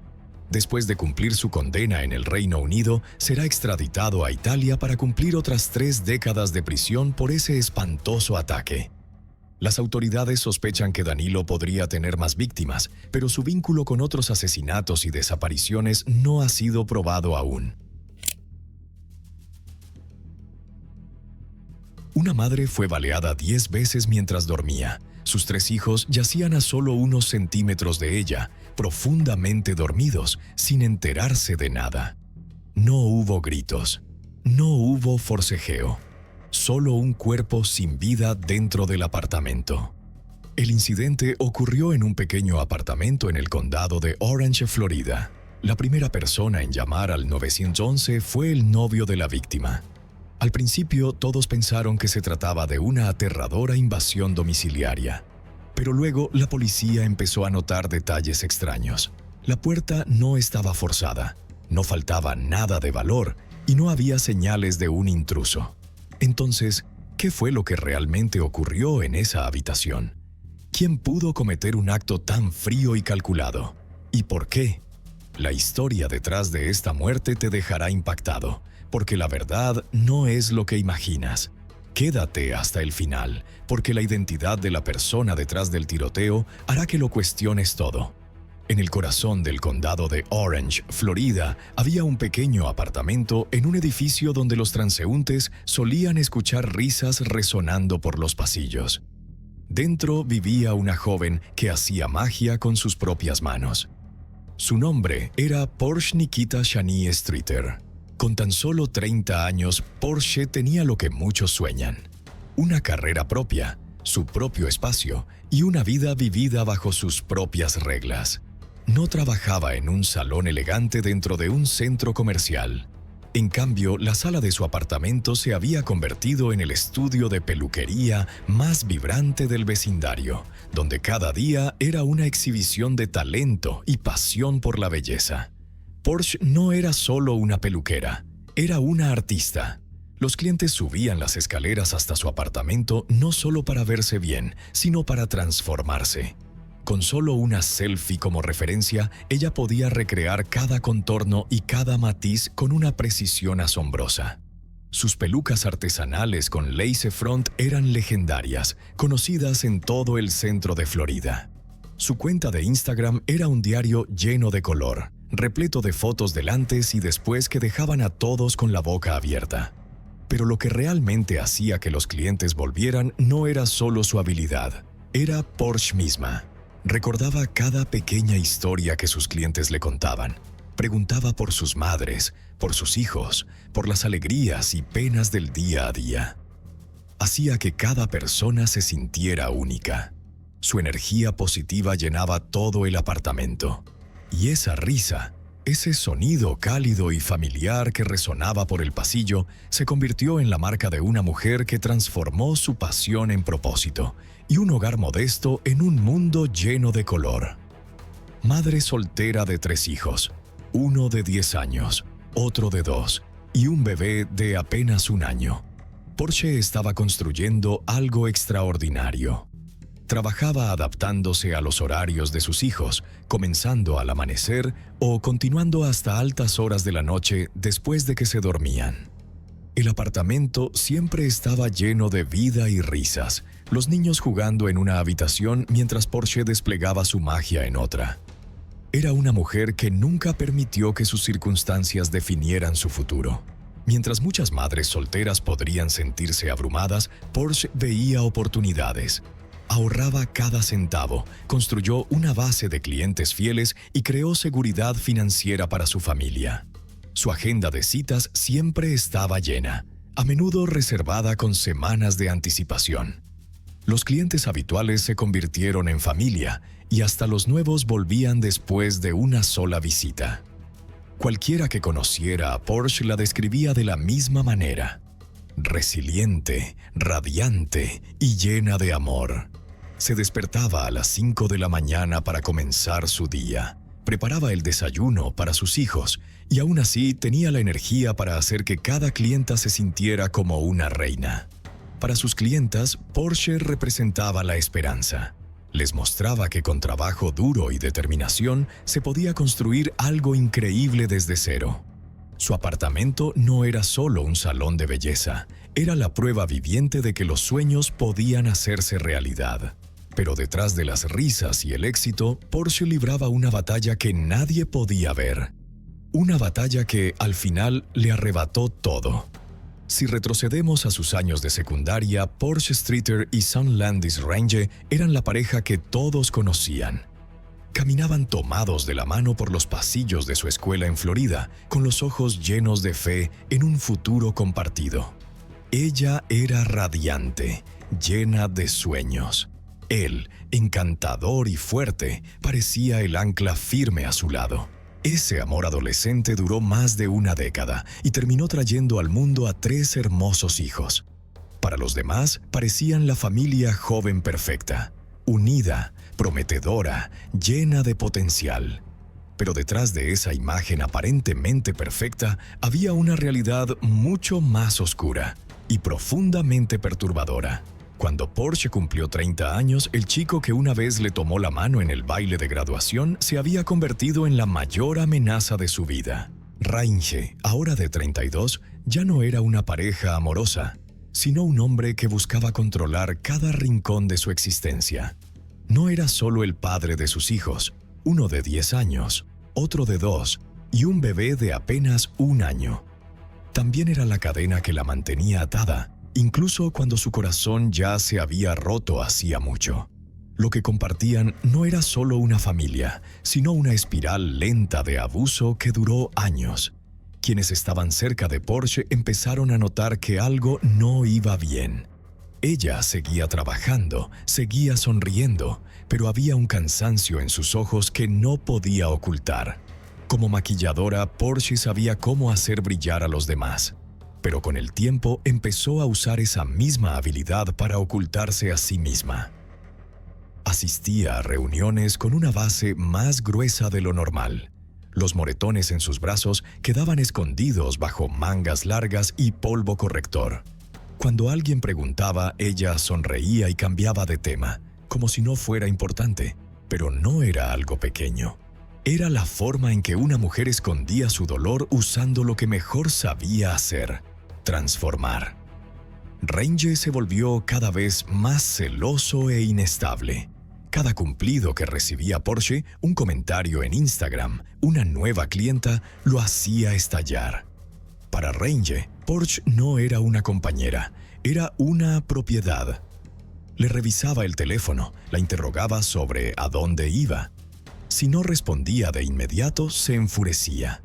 Después de cumplir su condena en el Reino Unido, será extraditado a Italia para cumplir otras 3 décadas de prisión por ese espantoso ataque. Las autoridades sospechan que Danilo podría tener más víctimas, pero su vínculo con otros asesinatos y desapariciones no ha sido probado aún. Una madre fue baleada 10 veces mientras dormía. Sus 3 hijos yacían a solo unos centímetros de ella, profundamente dormidos, sin enterarse de nada. No hubo gritos, no hubo forcejeo, solo un cuerpo sin vida dentro del apartamento. El incidente ocurrió en un pequeño apartamento en el condado de Orange, Florida. La primera persona en llamar al 911 fue el novio de la víctima. Al principio, todos pensaron que se trataba de una aterradora invasión domiciliaria. Pero luego, la policía empezó a notar detalles extraños. La puerta no estaba forzada, no faltaba nada de valor y no había señales de un intruso. Entonces, ¿qué fue lo que realmente ocurrió en esa habitación? ¿Quién pudo cometer un acto tan frío y calculado? ¿Y por qué? La historia detrás de esta muerte te dejará impactado, porque la verdad no es lo que imaginas. Quédate hasta el final, porque la identidad de la persona detrás del tiroteo hará que lo cuestiones todo. En el corazón del condado de Orange, Florida, había un pequeño apartamento en un edificio donde los transeúntes solían escuchar risas resonando por los pasillos. Dentro vivía una joven que hacía magia con sus propias manos. Su nombre era Porsche Nikita Shani Streeter. Con tan solo 30 años, Porsche tenía lo que muchos sueñan: una carrera propia, su propio espacio y una vida vivida bajo sus propias reglas. No trabajaba en un salón elegante dentro de un centro comercial. En cambio, la sala de su apartamento se había convertido en el estudio de peluquería más vibrante del vecindario, donde cada día era una exhibición de talento y pasión por la belleza. Porsche no era solo una peluquera, era una artista. Los clientes subían las escaleras hasta su apartamento no solo para verse bien, sino para transformarse. Con solo una selfie como referencia, ella podía recrear cada contorno y cada matiz con una precisión asombrosa. Sus pelucas artesanales con lace front eran legendarias, conocidas en todo el centro de Florida. Su cuenta de Instagram era un diario lleno de color, repleto de fotos del antes y después que dejaban a todos con la boca abierta. Pero lo que realmente hacía que los clientes volvieran no era solo su habilidad, era Porsche misma. Recordaba cada pequeña historia que sus clientes le contaban. Preguntaba por sus madres, por sus hijos, por las alegrías y penas del día a día. Hacía que cada persona se sintiera única. Su energía positiva llenaba todo el apartamento. Y esa risa, ese sonido cálido y familiar que resonaba por el pasillo, se convirtió en la marca de una mujer que transformó su pasión en propósito y un hogar modesto en un mundo lleno de color. Madre soltera de 3 hijos, uno de 10 años, otro de 2 y un bebé de apenas 1 año. Porsche estaba construyendo algo extraordinario. Trabajaba adaptándose a los horarios de sus hijos, comenzando al amanecer o continuando hasta altas horas de la noche después de que se dormían. El apartamento siempre estaba lleno de vida y risas, los niños jugando en una habitación mientras Porsche desplegaba su magia en otra. Era una mujer que nunca permitió que sus circunstancias definieran su futuro. Mientras muchas madres solteras podrían sentirse abrumadas, Porsche veía oportunidades. Ahorraba cada centavo, construyó una base de clientes fieles y creó seguridad financiera para su familia. Su agenda de citas siempre estaba llena, a menudo reservada con semanas de anticipación. Los clientes habituales se convirtieron en familia y hasta los nuevos volvían después de una sola visita. Cualquiera que conociera a Porsche la describía de la misma manera: resiliente, radiante y llena de amor. Se despertaba a las 5 de la mañana para comenzar su día, preparaba el desayuno para sus hijos y aún así tenía la energía para hacer que cada clienta se sintiera como una reina. Para sus clientas, Porsche representaba la esperanza. Les mostraba que con trabajo duro y determinación se podía construir algo increíble desde cero. Su apartamento no era solo un salón de belleza, era la prueba viviente de que los sueños podían hacerse realidad. Pero detrás de las risas y el éxito, Porsche libraba una batalla que nadie podía ver. Una batalla que, al final, le arrebató todo. Si retrocedemos a sus años de secundaria, Porsche Streeter y Sam Landis Range eran la pareja que todos conocían. Caminaban tomados de la mano por los pasillos de su escuela en Florida, con los ojos llenos de fe en un futuro compartido. Ella era radiante, llena de sueños. Él, encantador y fuerte, parecía el ancla firme a su lado. Ese amor adolescente duró más de una década y terminó trayendo al mundo a 3 hermosos hijos. Para los demás, parecían la familia joven perfecta, unida, prometedora, llena de potencial. Pero detrás de esa imagen aparentemente perfecta, había una realidad mucho más oscura y profundamente perturbadora. Cuando Porsche cumplió 30 años, el chico que una vez le tomó la mano en el baile de graduación se había convertido en la mayor amenaza de su vida. Range, ahora de 32, ya no era una pareja amorosa, sino un hombre que buscaba controlar cada rincón de su existencia. No era solo el padre de sus hijos, uno de 10 años, otro de 2 y un bebé de apenas 1 año. También era la cadena que la mantenía atada, incluso cuando su corazón ya se había roto hacía mucho. Lo que compartían no era solo una familia, sino una espiral lenta de abuso que duró años. Quienes estaban cerca de Porsche empezaron a notar que algo no iba bien. Ella seguía trabajando, seguía sonriendo, pero había un cansancio en sus ojos que no podía ocultar. Como maquilladora, Porsche sabía cómo hacer brillar a los demás. Pero con el tiempo empezó a usar esa misma habilidad para ocultarse a sí misma. Asistía a reuniones con una base más gruesa de lo normal. Los moretones en sus brazos quedaban escondidos bajo mangas largas y polvo corrector. Cuando alguien preguntaba, ella sonreía y cambiaba de tema, como si no fuera importante. Pero no era algo pequeño. Era la forma en que una mujer escondía su dolor usando lo que mejor sabía hacer: transformar. Range se volvió cada vez más celoso e inestable. Cada cumplido que recibía Porsche, un comentario en Instagram, una nueva clienta, lo hacía estallar. Para Range, Porsche no era una compañera, era una propiedad. Le revisaba el teléfono, la interrogaba sobre a dónde iba. Si no respondía de inmediato, se enfurecía.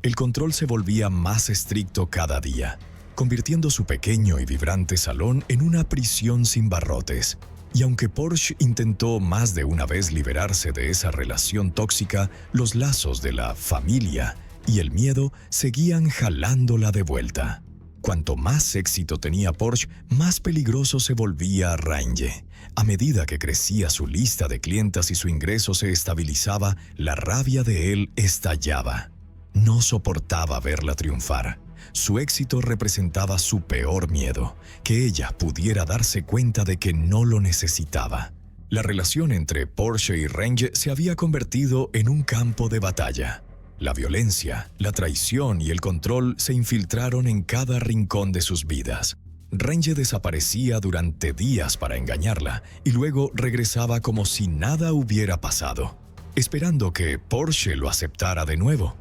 El control se volvía más estricto cada día, convirtiendo su pequeño y vibrante salón en una prisión sin barrotes. Y aunque Porsche intentó más de una vez liberarse de esa relación tóxica, los lazos de la familia y el miedo seguían jalándola de vuelta. Cuanto más éxito tenía Porsche, más peligroso se volvía Range. A medida que crecía su lista de clientas y su ingreso se estabilizaba, la rabia de él estallaba. No soportaba verla triunfar. Su éxito representaba su peor miedo, que ella pudiera darse cuenta de que no lo necesitaba. La relación entre Porsche y Range se había convertido en un campo de batalla. La violencia, la traición y el control se infiltraron en cada rincón de sus vidas. Range desaparecía durante días para engañarla y luego regresaba como si nada hubiera pasado, esperando que Porsche lo aceptara de nuevo.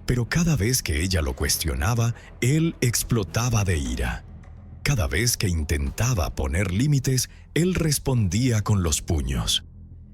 Pero cada vez que ella lo cuestionaba, él explotaba de ira. Cada vez que intentaba poner límites, él respondía con los puños.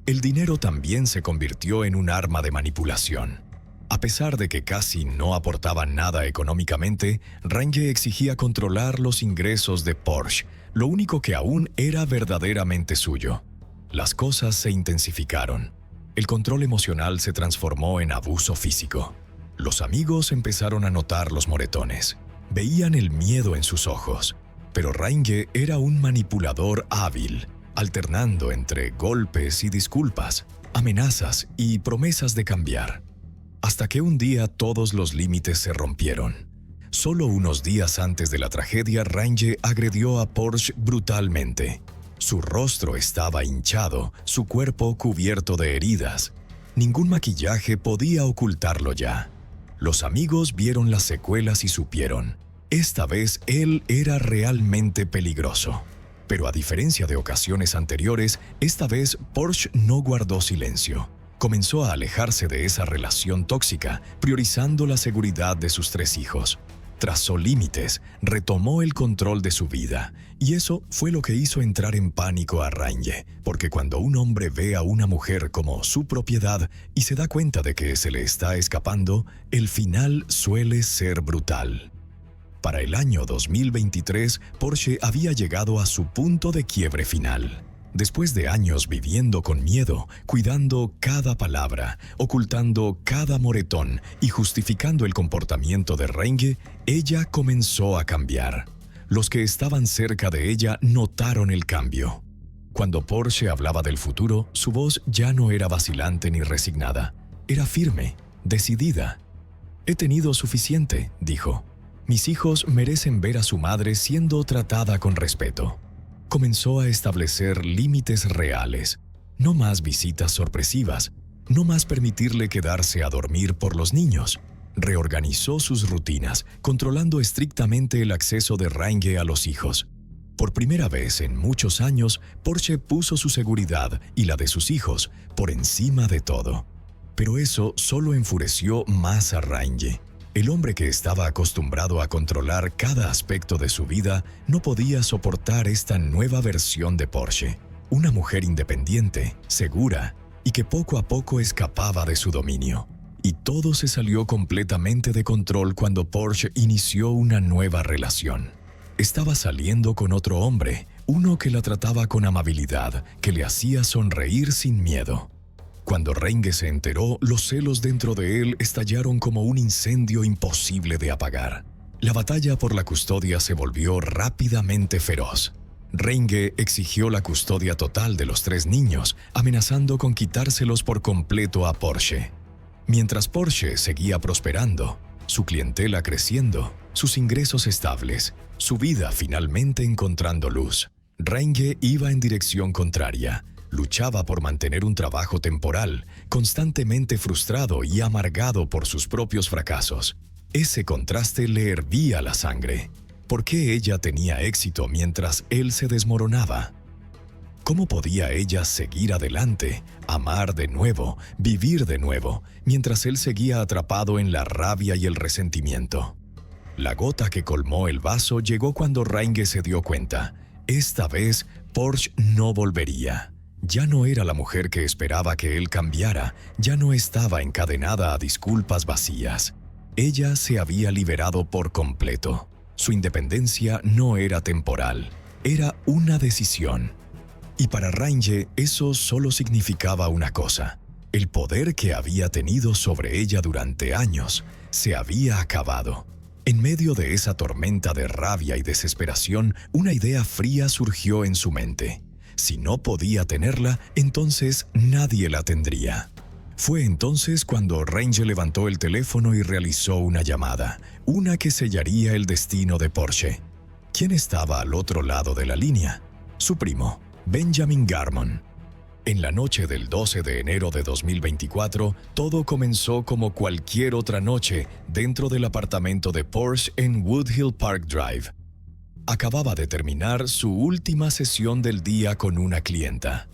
El dinero también se convirtió en un arma de manipulación. A pesar de que casi no aportaba nada económicamente, Range exigía controlar los ingresos de Porsche, lo único que aún era verdaderamente suyo. Las cosas se intensificaron. El control emocional se transformó en abuso físico. Los amigos empezaron a notar los moretones. Veían el miedo en sus ojos. Pero Range era un manipulador hábil, alternando entre golpes y disculpas, amenazas y promesas de cambiar. Hasta que un día todos los límites se rompieron. Solo unos días antes de la tragedia, Range agredió a Porsche brutalmente. Su rostro estaba hinchado, su cuerpo cubierto de heridas. Ningún maquillaje podía ocultarlo ya. Los amigos vieron las secuelas y supieron. Esta vez él era realmente peligroso. Pero a diferencia de ocasiones anteriores, esta vez Porsche no guardó silencio. Comenzó a alejarse de esa relación tóxica, priorizando la seguridad de sus 3 hijos. Trazó límites, retomó el control de su vida, y eso fue lo que hizo entrar en pánico a Range, porque cuando un hombre ve a una mujer como su propiedad y se da cuenta de que se le está escapando, el final suele ser brutal. Para el año 2023, Porsche había llegado a su punto de quiebre final. Después de años viviendo con miedo, cuidando cada palabra, ocultando cada moretón y justificando el comportamiento de Range, ella comenzó a cambiar. Los que estaban cerca de ella notaron el cambio. Cuando Porsche hablaba del futuro, su voz ya no era vacilante ni resignada. Era firme, decidida. «He tenido suficiente», dijo. «Mis hijos merecen ver a su madre siendo tratada con respeto». Comenzó a establecer límites reales, no más visitas sorpresivas, no más permitirle quedarse a dormir por los niños. Reorganizó sus rutinas, controlando estrictamente el acceso de Range a los hijos. Por primera vez en muchos años, Porsche puso su seguridad y la de sus hijos por encima de todo. Pero eso solo enfureció más a Range. El hombre que estaba acostumbrado a controlar cada aspecto de su vida no podía soportar esta nueva versión de Porsche. Una mujer independiente, segura y que poco a poco escapaba de su dominio. Y todo se salió completamente de control cuando Porsche inició una nueva relación. Estaba saliendo con otro hombre, uno que la trataba con amabilidad, que le hacía sonreír sin miedo. Cuando Range se enteró, los celos dentro de él estallaron como un incendio imposible de apagar. La batalla por la custodia se volvió rápidamente feroz. Range exigió la custodia total de los 3 niños, amenazando con quitárselos por completo a Porsche. Mientras Porsche seguía prosperando, su clientela creciendo, sus ingresos estables, su vida finalmente encontrando luz, Reinge iba en dirección contraria. Luchaba por mantener un trabajo temporal, constantemente frustrado y amargado por sus propios fracasos. Ese contraste le hervía la sangre. ¿Por qué ella tenía éxito mientras él se desmoronaba? ¿Cómo podía ella seguir adelante, amar de nuevo, vivir de nuevo, mientras él seguía atrapado en la rabia y el resentimiento? La gota que colmó el vaso llegó cuando Reinge se dio cuenta. Esta vez, Porsche no volvería. Ya no era la mujer que esperaba que él cambiara, ya no estaba encadenada a disculpas vacías. Ella se había liberado por completo. Su independencia no era temporal, era una decisión. Y para Reinge eso solo significaba una cosa: el poder que había tenido sobre ella durante años se había acabado. En medio de esa tormenta de rabia y desesperación, una idea fría surgió en su mente. Si no podía tenerla, entonces nadie la tendría. Fue entonces cuando Reinge levantó el teléfono y realizó una llamada, una que sellaría el destino de Porsche. ¿Quién estaba al otro lado de la línea? Su primo, Benjamin Garmon. En la noche del 12 de enero de 2024, todo comenzó como cualquier otra noche dentro del apartamento de Porsche en Woodhill Park Drive. Acababa de terminar su última sesión del día con una clienta.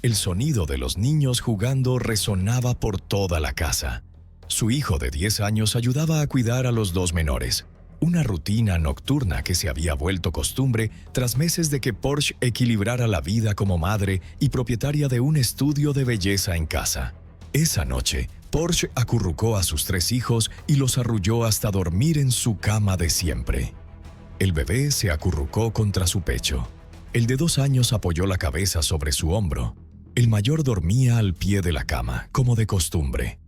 El sonido de los niños jugando resonaba por toda la casa. Su hijo de 10 años ayudaba a cuidar a los dos menores. Una rutina nocturna que se había vuelto costumbre tras meses de que Porsche equilibrara la vida como madre y propietaria de un estudio de belleza en casa. Esa noche, Porsche acurrucó a sus 3 hijos y los arrulló hasta dormir en su cama de siempre. El bebé se acurrucó contra su pecho. El de 2 años apoyó la cabeza sobre su hombro. El mayor dormía al pie de la cama, como de costumbre.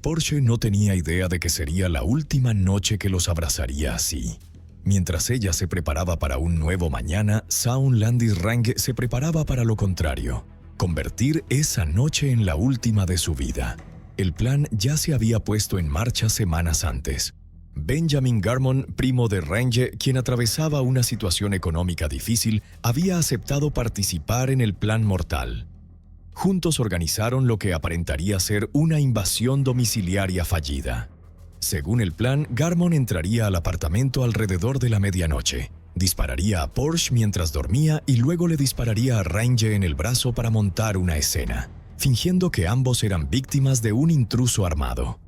Porsche no tenía idea de que sería la última noche que los abrazaría así. Mientras ella se preparaba para un nuevo mañana, Saun Landis-Reinge se preparaba para lo contrario: convertir esa noche en la última de su vida. El plan ya se había puesto en marcha semanas antes. Benjamin Garmon, primo de Reinge, quien atravesaba una situación económica difícil, había aceptado participar en el plan mortal. Juntos organizaron lo que aparentaría ser una invasión domiciliaria fallida. Según el plan, Garmon entraría al apartamento alrededor de la medianoche, dispararía a Porsche mientras dormía y luego le dispararía a Reinge en el brazo para montar una escena, fingiendo que ambos eran víctimas de un intruso armado.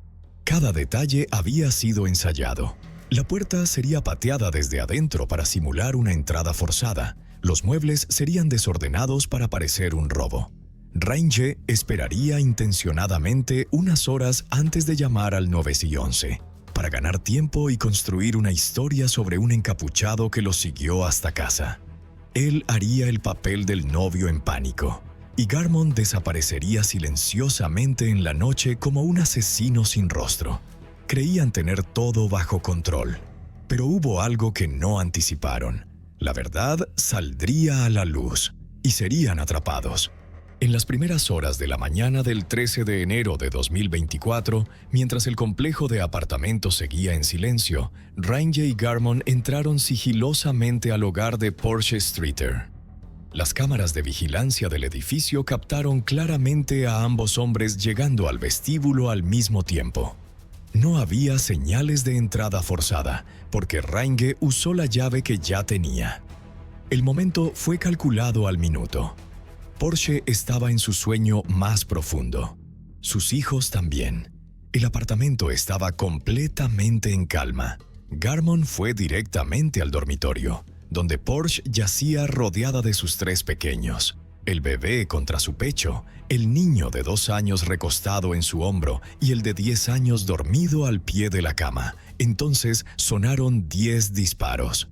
Cada detalle había sido ensayado. La puerta sería pateada desde adentro para simular una entrada forzada. Los muebles serían desordenados para parecer un robo. Reinge esperaría intencionadamente unas horas antes de llamar al 911, para ganar tiempo y construir una historia sobre un encapuchado que lo siguió hasta casa. Él haría el papel del novio en pánico, y Garmon desaparecería silenciosamente en la noche como un asesino sin rostro. Creían tener todo bajo control, pero hubo algo que no anticiparon. La verdad saldría a la luz, y serían atrapados. En las primeras horas de la mañana del 13 de enero de 2024, mientras el complejo de apartamentos seguía en silencio, Reinge y Garmon entraron sigilosamente al hogar de Porsche Streeter. Las cámaras de vigilancia del edificio captaron claramente a ambos hombres llegando al vestíbulo al mismo tiempo. No había señales de entrada forzada, porque Reinge usó la llave que ya tenía. El momento fue calculado al minuto. Porsche estaba en su sueño más profundo. Sus hijos también. El apartamento estaba completamente en calma. Garmon fue directamente al dormitorio, donde Porsche yacía rodeada de sus 3 pequeños. El bebé contra su pecho, el niño de 2 años recostado en su hombro y el de 10 años dormido al pie de la cama. Entonces sonaron 10 disparos.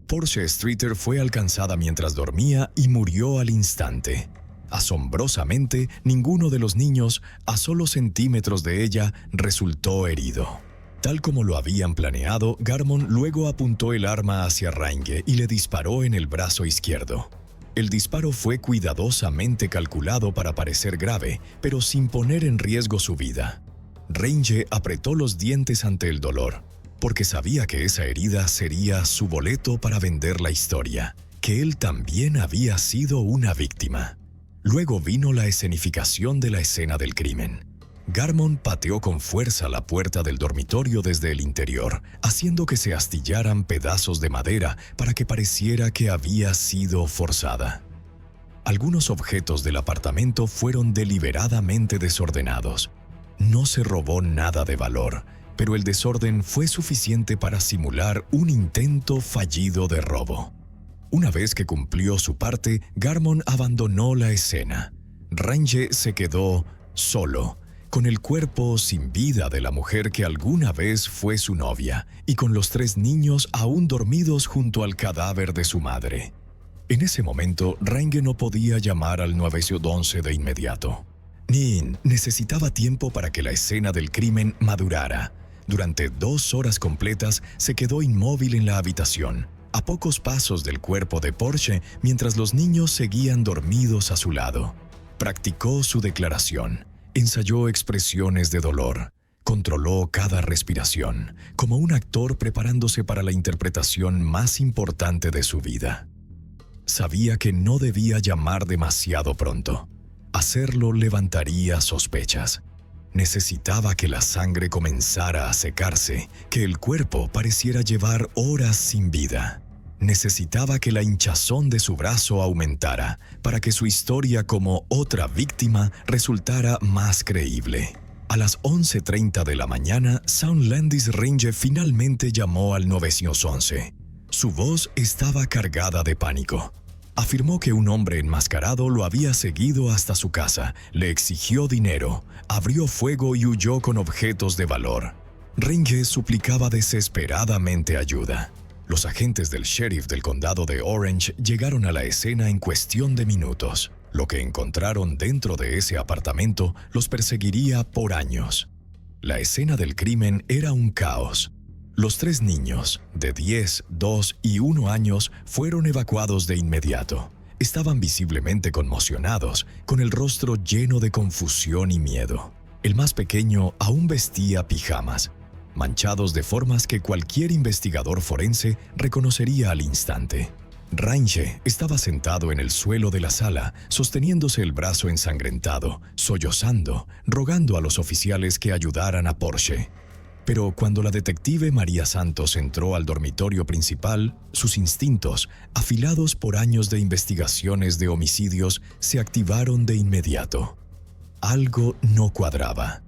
Porsche Streeter fue alcanzada mientras dormía y murió al instante. Asombrosamente, ninguno de los niños, a solo centímetros de ella, resultó herido. Tal como lo habían planeado, Garmon luego apuntó el arma hacia Reinge y le disparó en el brazo izquierdo. El disparo fue cuidadosamente calculado para parecer grave, pero sin poner en riesgo su vida. Range apretó los dientes ante el dolor, porque sabía que esa herida sería su boleto para vender la historia, que él también había sido una víctima. Luego vino la escenificación de la escena del crimen. Garmon pateó con fuerza la puerta del dormitorio desde el interior, haciendo que se astillaran pedazos de madera para que pareciera que había sido forzada. Algunos objetos del apartamento fueron deliberadamente desordenados. No se robó nada de valor, pero el desorden fue suficiente para simular un intento fallido de robo. Una vez que cumplió su parte, Garmon abandonó la escena. Range se quedó solo, con el cuerpo sin vida de la mujer que alguna vez fue su novia y con los 3 niños aún dormidos junto al cadáver de su madre. En ese momento, Range no podía llamar al 911 de inmediato. Nin necesitaba tiempo para que la escena del crimen madurara. Durante 2 horas completas se quedó inmóvil en la habitación, a pocos pasos del cuerpo de Porsche, mientras los niños seguían dormidos a su lado. Practicó su declaración, ensayó expresiones de dolor, controló cada respiración, como un actor preparándose para la interpretación más importante de su vida. Sabía que no debía llamar demasiado pronto. Hacerlo levantaría sospechas. Necesitaba que la sangre comenzara a secarse, que el cuerpo pareciera llevar horas sin vida. Necesitaba que la hinchazón de su brazo aumentara para que su historia como otra víctima resultara más creíble. A las 11:30 de la mañana, Shawn Landis Range finalmente llamó al 911. Su voz estaba cargada de pánico. Afirmó que un hombre enmascarado lo había seguido hasta su casa, le exigió dinero, abrió fuego y huyó con objetos de valor. Range suplicaba desesperadamente ayuda. Los agentes del sheriff del condado de Orange llegaron a la escena en cuestión de minutos. Lo que encontraron dentro de ese apartamento los perseguiría por años. La escena del crimen era un caos. Los 3 niños, de 10, 2 y 1 años, fueron evacuados de inmediato. Estaban visiblemente conmocionados, con el rostro lleno de confusión y miedo. El más pequeño aún vestía pijamas, manchados de formas que cualquier investigador forense reconocería al instante. Range estaba sentado en el suelo de la sala, sosteniéndose el brazo ensangrentado, sollozando, rogando a los oficiales que ayudaran a Porsche. Pero cuando la detective María Santos entró al dormitorio principal, sus instintos, afilados por años de investigaciones de homicidios, se activaron de inmediato. Algo no cuadraba.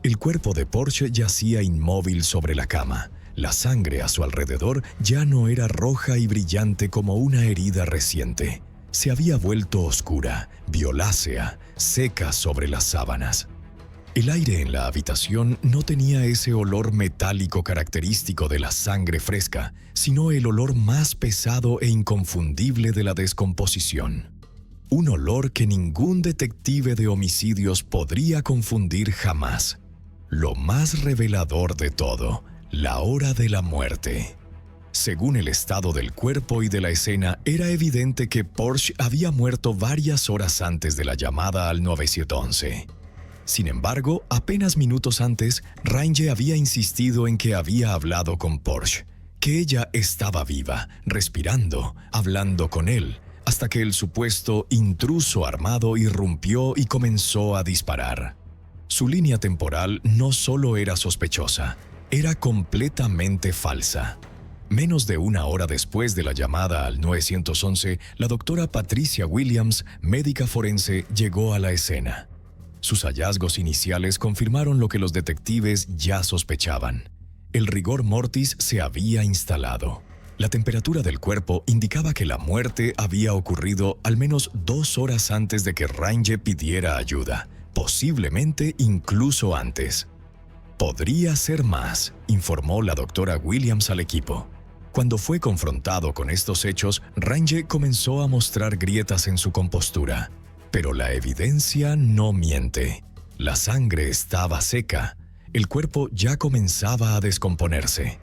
El cuerpo de Porsche yacía inmóvil sobre la cama. La sangre a su alrededor ya no era roja y brillante como una herida reciente. Se había vuelto oscura, violácea, seca sobre las sábanas. El aire en la habitación no tenía ese olor metálico característico de la sangre fresca, sino el olor más pesado e inconfundible de la descomposición. Un olor que ningún detective de homicidios podría confundir jamás. Lo más revelador de todo, la hora de la muerte. Según el estado del cuerpo y de la escena, era evidente que Porsche había muerto varias horas antes de la llamada al 911. Sin embargo, apenas minutos antes, Range había insistido en que había hablado con Porsche, que ella estaba viva, respirando, hablando con él, hasta que el supuesto intruso armado irrumpió y comenzó a disparar. Su línea temporal no solo era sospechosa, era completamente falsa. Menos de 1 hora después de la llamada al 911, la doctora Patricia Williams, médica forense, llegó a la escena. Sus hallazgos iniciales confirmaron lo que los detectives ya sospechaban. El rigor mortis se había instalado. La temperatura del cuerpo indicaba que la muerte había ocurrido al menos 2 horas antes de que Range pidiera ayuda, posiblemente incluso antes. Podría ser más, informó la doctora Williams al equipo. Cuando fue confrontado con estos hechos, Range comenzó a mostrar grietas en su compostura. Pero la evidencia no miente. La sangre estaba seca. El cuerpo ya comenzaba a descomponerse.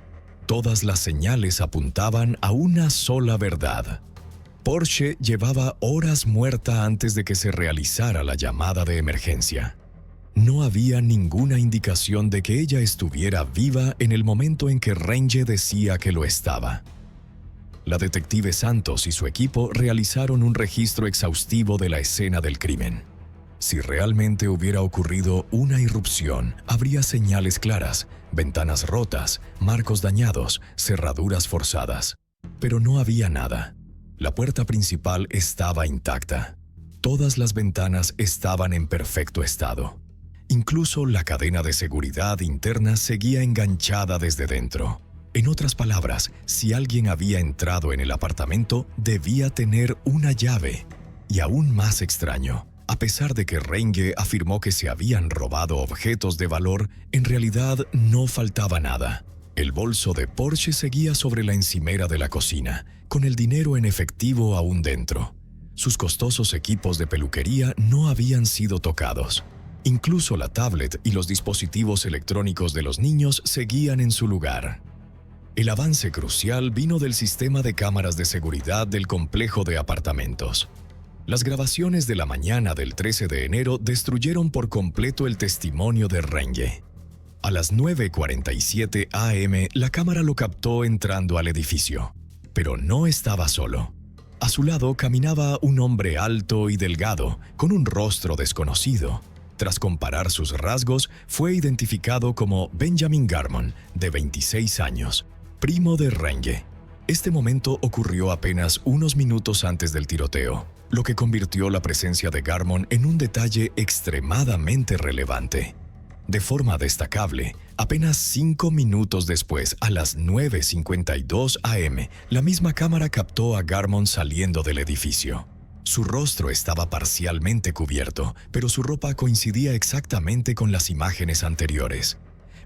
Todas las señales apuntaban a una sola verdad. Porsche llevaba horas muerta antes de que se realizara la llamada de emergencia. No había ninguna indicación de que ella estuviera viva en el momento en que Range decía que lo estaba. La detective Santos y su equipo realizaron un registro exhaustivo de la escena del crimen. Si realmente hubiera ocurrido una irrupción, habría señales claras, ventanas rotas, marcos dañados, cerraduras forzadas. Pero no había nada. La puerta principal estaba intacta. Todas las ventanas estaban en perfecto estado. Incluso la cadena de seguridad interna seguía enganchada desde dentro. En otras palabras, si alguien había entrado en el apartamento, debía tener una llave. Y aún más extraño, a pesar de que Range afirmó que se habían robado objetos de valor, en realidad no faltaba nada. El bolso de Porsche seguía sobre la encimera de la cocina, con el dinero en efectivo aún dentro. Sus costosos equipos de peluquería no habían sido tocados. Incluso la tablet y los dispositivos electrónicos de los niños seguían en su lugar. El avance crucial vino del sistema de cámaras de seguridad del complejo de apartamentos. Las grabaciones de la mañana del 13 de enero destruyeron por completo el testimonio de Range. A las 9:47 a.m., la cámara lo captó entrando al edificio. Pero no estaba solo. A su lado caminaba un hombre alto y delgado, con un rostro desconocido. Tras comparar sus rasgos, fue identificado como Benjamin Garmon, de 26 años, primo de Range. Este momento ocurrió apenas unos minutos antes del tiroteo, lo que convirtió la presencia de Garmon en un detalle extremadamente relevante. De forma destacable, apenas 5 minutos después, a las 9:52 a.m., la misma cámara captó a Garmon saliendo del edificio. Su rostro estaba parcialmente cubierto, pero su ropa coincidía exactamente con las imágenes anteriores.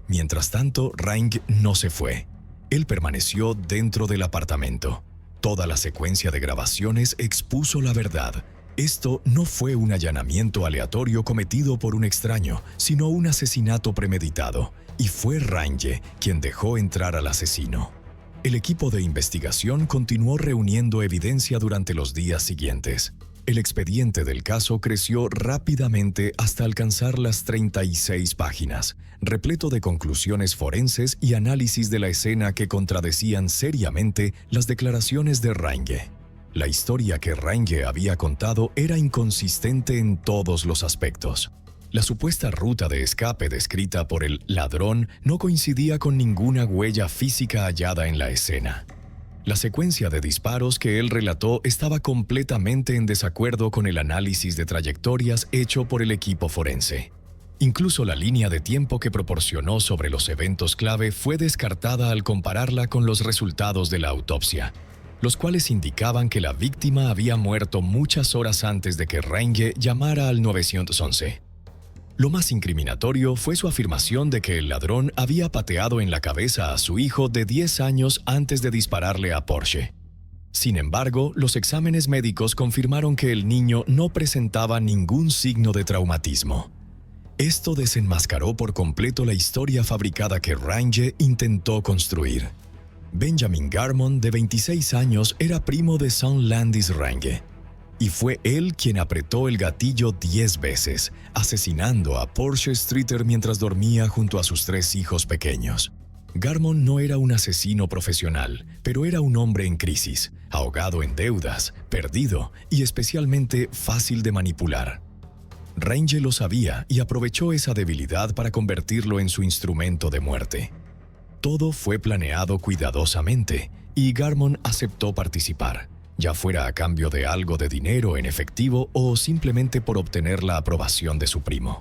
Mientras tanto, Range no se fue. Él permaneció dentro del apartamento. Toda la secuencia de grabaciones expuso la verdad. Esto no fue un allanamiento aleatorio cometido por un extraño, sino un asesinato premeditado, y fue Range quien dejó entrar al asesino. El equipo de investigación continuó reuniendo evidencia durante los días siguientes. El expediente del caso creció rápidamente hasta alcanzar las 36 páginas, repleto de conclusiones forenses y análisis de la escena que contradecían seriamente las declaraciones de Range. La historia que Range había contado era inconsistente en todos los aspectos. La supuesta ruta de escape descrita por el ladrón no coincidía con ninguna huella física hallada en la escena. La secuencia de disparos que él relató estaba completamente en desacuerdo con el análisis de trayectorias hecho por el equipo forense. Incluso la línea de tiempo que proporcionó sobre los eventos clave fue descartada al compararla con los resultados de la autopsia, los cuales indicaban que la víctima había muerto muchas horas antes de que Range llamara al 911. Lo más incriminatorio fue su afirmación de que el ladrón había pateado en la cabeza a su hijo de 10 años antes de dispararle a Porsche. Sin embargo, los exámenes médicos confirmaron que el niño no presentaba ningún signo de traumatismo. Esto desenmascaró por completo la historia fabricada que Range intentó construir. Benjamin Garmon, de 26 años, era primo de Sean Landis Range, y fue él quien apretó el gatillo 10 veces, asesinando a Porsche Streeter mientras dormía junto a sus 3 hijos pequeños. Garmon no era un asesino profesional, pero era un hombre en crisis, ahogado en deudas, perdido y especialmente fácil de manipular. Range lo sabía y aprovechó esa debilidad para convertirlo en su instrumento de muerte. Todo fue planeado cuidadosamente y Garmon aceptó participar, ya fuera a cambio de algo de dinero en efectivo o simplemente por obtener la aprobación de su primo.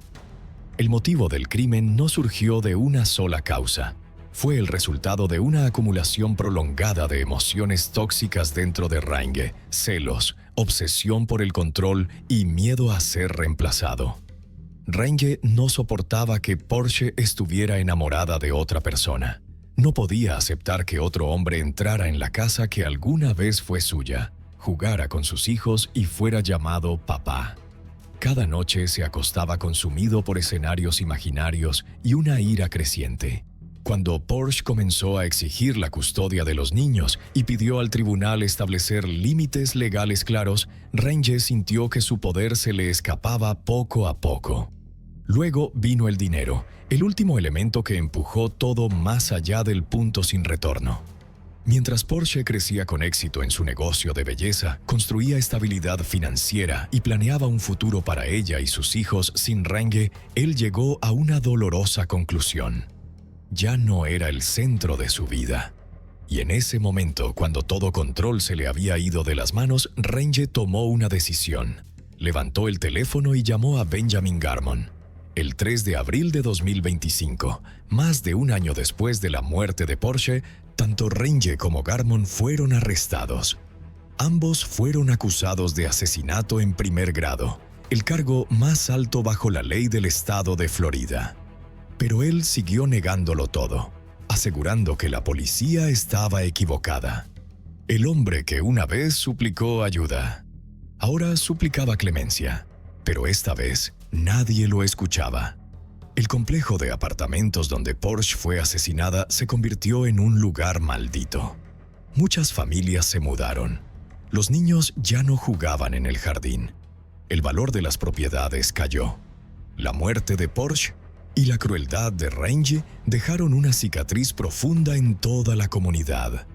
El motivo del crimen no surgió de una sola causa. Fue el resultado de una acumulación prolongada de emociones tóxicas dentro de Range, celos, obsesión por el control y miedo a ser reemplazado. Range no soportaba que Porsche estuviera enamorada de otra persona. No podía aceptar que otro hombre entrara en la casa que alguna vez fue suya, jugara con sus hijos y fuera llamado papá. Cada noche se acostaba consumido por escenarios imaginarios y una ira creciente. Cuando Porsche comenzó a exigir la custodia de los niños y pidió al tribunal establecer límites legales claros, Range sintió que su poder se le escapaba poco a poco. Luego vino el dinero, el último elemento que empujó todo más allá del punto sin retorno. Mientras Porsche crecía con éxito en su negocio de belleza, construía estabilidad financiera y planeaba un futuro para ella y sus hijos sin Renge, él llegó a una dolorosa conclusión. Ya no era el centro de su vida. Y en ese momento, cuando todo control se le había ido de las manos, Renge tomó una decisión. Levantó el teléfono y llamó a Benjamin Garmon. El 3 de abril de 2025, más de un año después de la muerte de Porsche, tanto Renge como Garmon fueron arrestados. Ambos fueron acusados de asesinato en primer grado, el cargo más alto bajo la ley del estado de Florida. Pero él siguió negándolo todo, asegurando que la policía estaba equivocada. El hombre que una vez suplicó ayuda, ahora suplicaba clemencia, pero esta vez nadie lo escuchaba. El complejo de apartamentos donde Porsche fue asesinada se convirtió en un lugar maldito. Muchas familias se mudaron. Los niños ya no jugaban en el jardín. El valor de las propiedades cayó. La muerte de Porsche y la crueldad de Renge dejaron una cicatriz profunda en toda la comunidad.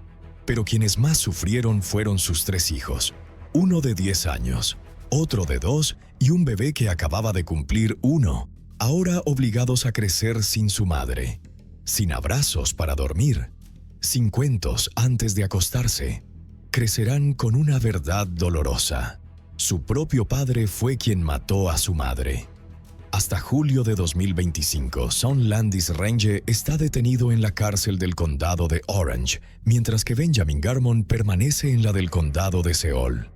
Pero quienes más sufrieron fueron sus 3 hijos, uno de 10 años, otro de 2 y un bebé que acababa de cumplir 1, ahora obligados a crecer sin su madre, sin abrazos para dormir, sin cuentos antes de acostarse. Crecerán con una verdad dolorosa. Su propio padre fue quien mató a su madre. Hasta julio de 2025, Son Landis Renge está detenido en la cárcel del condado de Orange, mientras que Benjamin Garmon permanece en la del condado de Seol.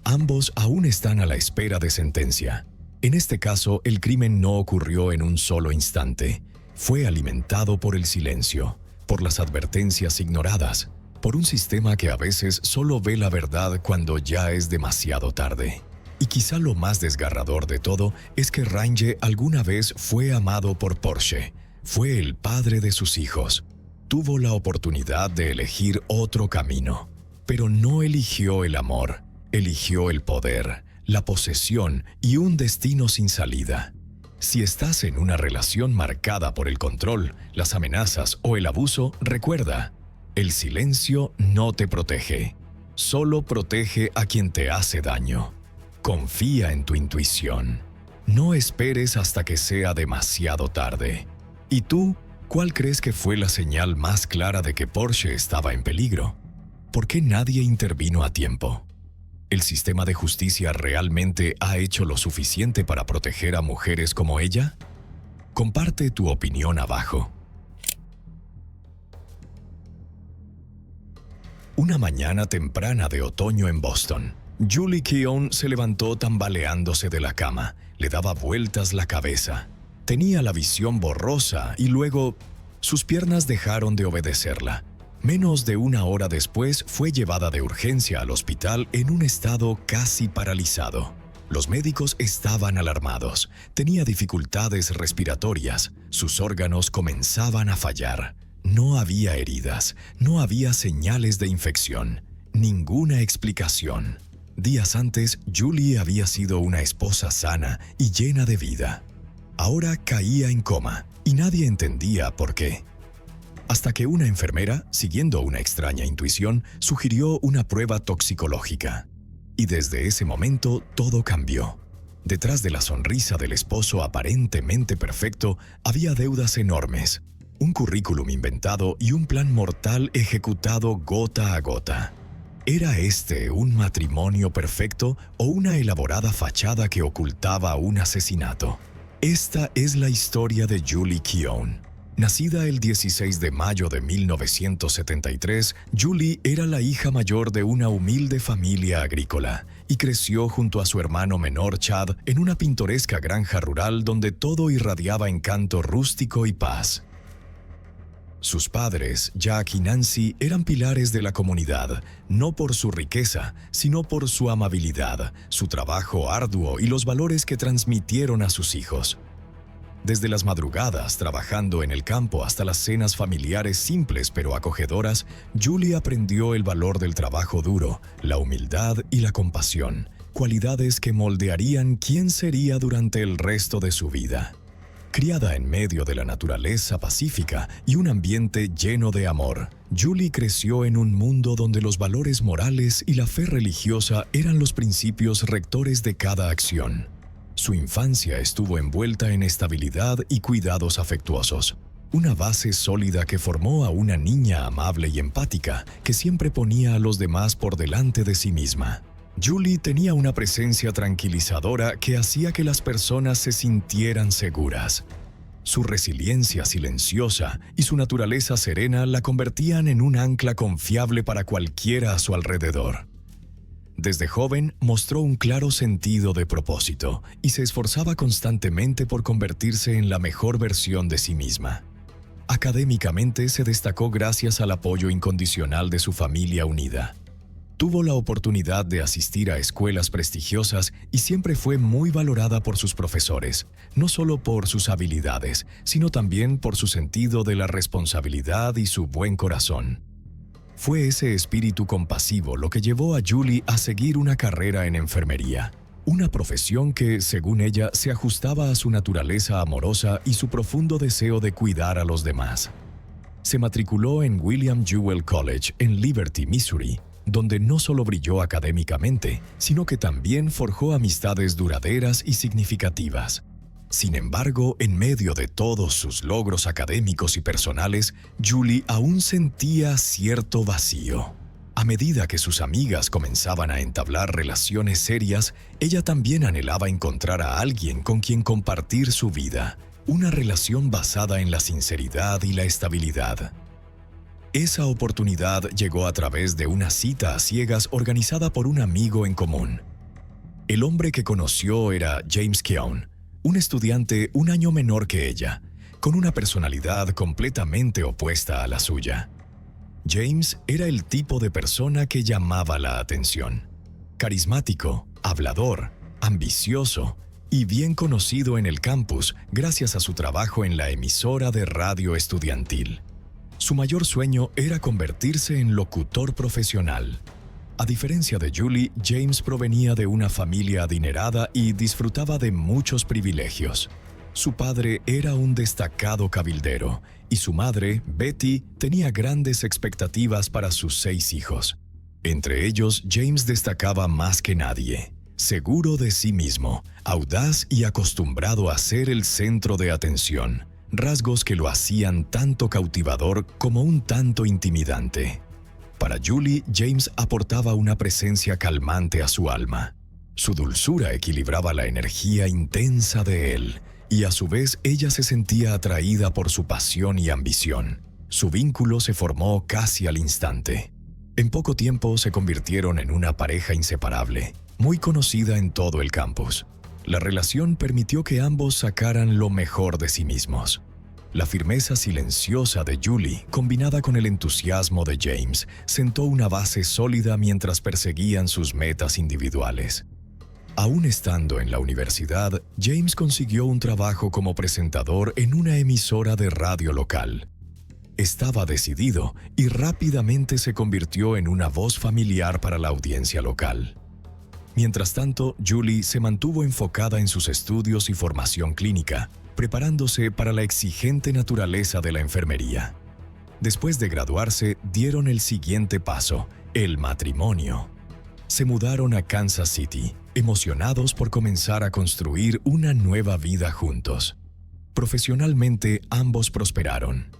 Ambos aún están a la espera de sentencia. En este caso, el crimen no ocurrió en un solo instante. Fue alimentado por el silencio, por las advertencias ignoradas, por un sistema que a veces solo ve la verdad cuando ya es demasiado tarde. Y quizá lo más desgarrador de todo es que Renge alguna vez fue amado por Porsche, fue el padre de sus hijos. Tuvo la oportunidad de elegir otro camino, pero no eligió el amor, eligió el poder, la posesión y un destino sin salida. Si estás en una relación marcada por el control, las amenazas o el abuso, recuerda, el silencio no te protege, solo protege a quien te hace daño. Confía en tu intuición. No esperes hasta que sea demasiado tarde. ¿Y tú, cuál crees que fue la señal más clara de que Porsche estaba en peligro? ¿Por qué nadie intervino a tiempo? ¿El sistema de justicia realmente ha hecho lo suficiente para proteger a mujeres como ella? Comparte tu opinión abajo. Una mañana temprana de otoño en Boston, Julie Keown se levantó tambaleándose de la cama, le daba vueltas la cabeza. Tenía la visión borrosa y luego sus piernas dejaron de obedecerla. Menos de una hora después fue llevada de urgencia al hospital en un estado casi paralizado. Los médicos estaban alarmados, tenía dificultades respiratorias, sus órganos comenzaban a fallar. No había heridas, no había señales de infección, ninguna explicación. Días antes, Julie había sido una esposa sana y llena de vida. Ahora caía en coma y nadie entendía por qué. Hasta que una enfermera, siguiendo una extraña intuición, sugirió una prueba toxicológica. Y desde ese momento todo cambió. Detrás de la sonrisa del esposo aparentemente perfecto, había deudas enormes, un currículum inventado y un plan mortal ejecutado gota a gota. ¿Era este un matrimonio perfecto o una elaborada fachada que ocultaba un asesinato? Esta es la historia de Julie Keown. Nacida el 16 de mayo de 1973, Julie era la hija mayor de una humilde familia agrícola y creció junto a su hermano menor Chad en una pintoresca granja rural donde todo irradiaba encanto rústico y paz. Sus padres, Jack y Nancy, eran pilares de la comunidad, no por su riqueza, sino por su amabilidad, su trabajo arduo y los valores que transmitieron a sus hijos. Desde las madrugadas trabajando en el campo hasta las cenas familiares simples pero acogedoras, Julie aprendió el valor del trabajo duro, la humildad y la compasión, cualidades que moldearían quién sería durante el resto de su vida. Criada en medio de la naturaleza pacífica y un ambiente lleno de amor, Julie creció en un mundo donde los valores morales y la fe religiosa eran los principios rectores de cada acción. Su infancia estuvo envuelta en estabilidad y cuidados afectuosos, una base sólida que formó a una niña amable y empática que siempre ponía a los demás por delante de sí misma. Julie tenía una presencia tranquilizadora que hacía que las personas se sintieran seguras. Su resiliencia silenciosa y su naturaleza serena la convertían en un ancla confiable para cualquiera a su alrededor. Desde joven mostró un claro sentido de propósito y se esforzaba constantemente por convertirse en la mejor versión de sí misma. Académicamente se destacó gracias al apoyo incondicional de su familia unida. Tuvo la oportunidad de asistir a escuelas prestigiosas y siempre fue muy valorada por sus profesores, no solo por sus habilidades, sino también por su sentido de la responsabilidad y su buen corazón. Fue ese espíritu compasivo lo que llevó a Julie a seguir una carrera en enfermería, una profesión que, según ella, se ajustaba a su naturaleza amorosa y su profundo deseo de cuidar a los demás. Se matriculó en William Jewell College en Liberty, Missouri, donde no solo brilló académicamente, sino que también forjó amistades duraderas y significativas. Sin embargo, en medio de todos sus logros académicos y personales, Julie aún sentía cierto vacío. A medida que sus amigas comenzaban a entablar relaciones serias, ella también anhelaba encontrar a alguien con quien compartir su vida, una relación basada en la sinceridad y la estabilidad. Esa oportunidad llegó a través de una cita a ciegas organizada por un amigo en común. El hombre que conoció era James Keown, un estudiante un año menor que ella, con una personalidad completamente opuesta a la suya. James era el tipo de persona que llamaba la atención. Carismático, hablador, ambicioso y bien conocido en el campus gracias a su trabajo en la emisora de radio estudiantil. Su mayor sueño era convertirse en locutor profesional. A diferencia de Julie, James provenía de una familia adinerada y disfrutaba de muchos privilegios. Su padre era un destacado cabildero y su madre, Betty, tenía grandes expectativas para sus 6 hijos. Entre ellos, James destacaba más que nadie. Seguro de sí mismo, audaz y acostumbrado a ser el centro de atención. Rasgos que lo hacían tanto cautivador como un tanto intimidante. Para Julie, James aportaba una presencia calmante a su alma. Su dulzura equilibraba la energía intensa de él, y a su vez ella se sentía atraída por su pasión y ambición. Su vínculo se formó casi al instante. En poco tiempo se convirtieron en una pareja inseparable, muy conocida en todo el campus. La relación permitió que ambos sacaran lo mejor de sí mismos. La firmeza silenciosa de Julie, combinada con el entusiasmo de James, sentó una base sólida mientras perseguían sus metas individuales. Aún estando en la universidad, James consiguió un trabajo como presentador en una emisora de radio local. Estaba decidido y rápidamente se convirtió en una voz familiar para la audiencia local. Mientras tanto, Julie se mantuvo enfocada en sus estudios y formación clínica, preparándose para la exigente naturaleza de la enfermería. Después de graduarse, dieron el siguiente paso, el matrimonio. Se mudaron a Kansas City, emocionados por comenzar a construir una nueva vida juntos. Profesionalmente, ambos prosperaron.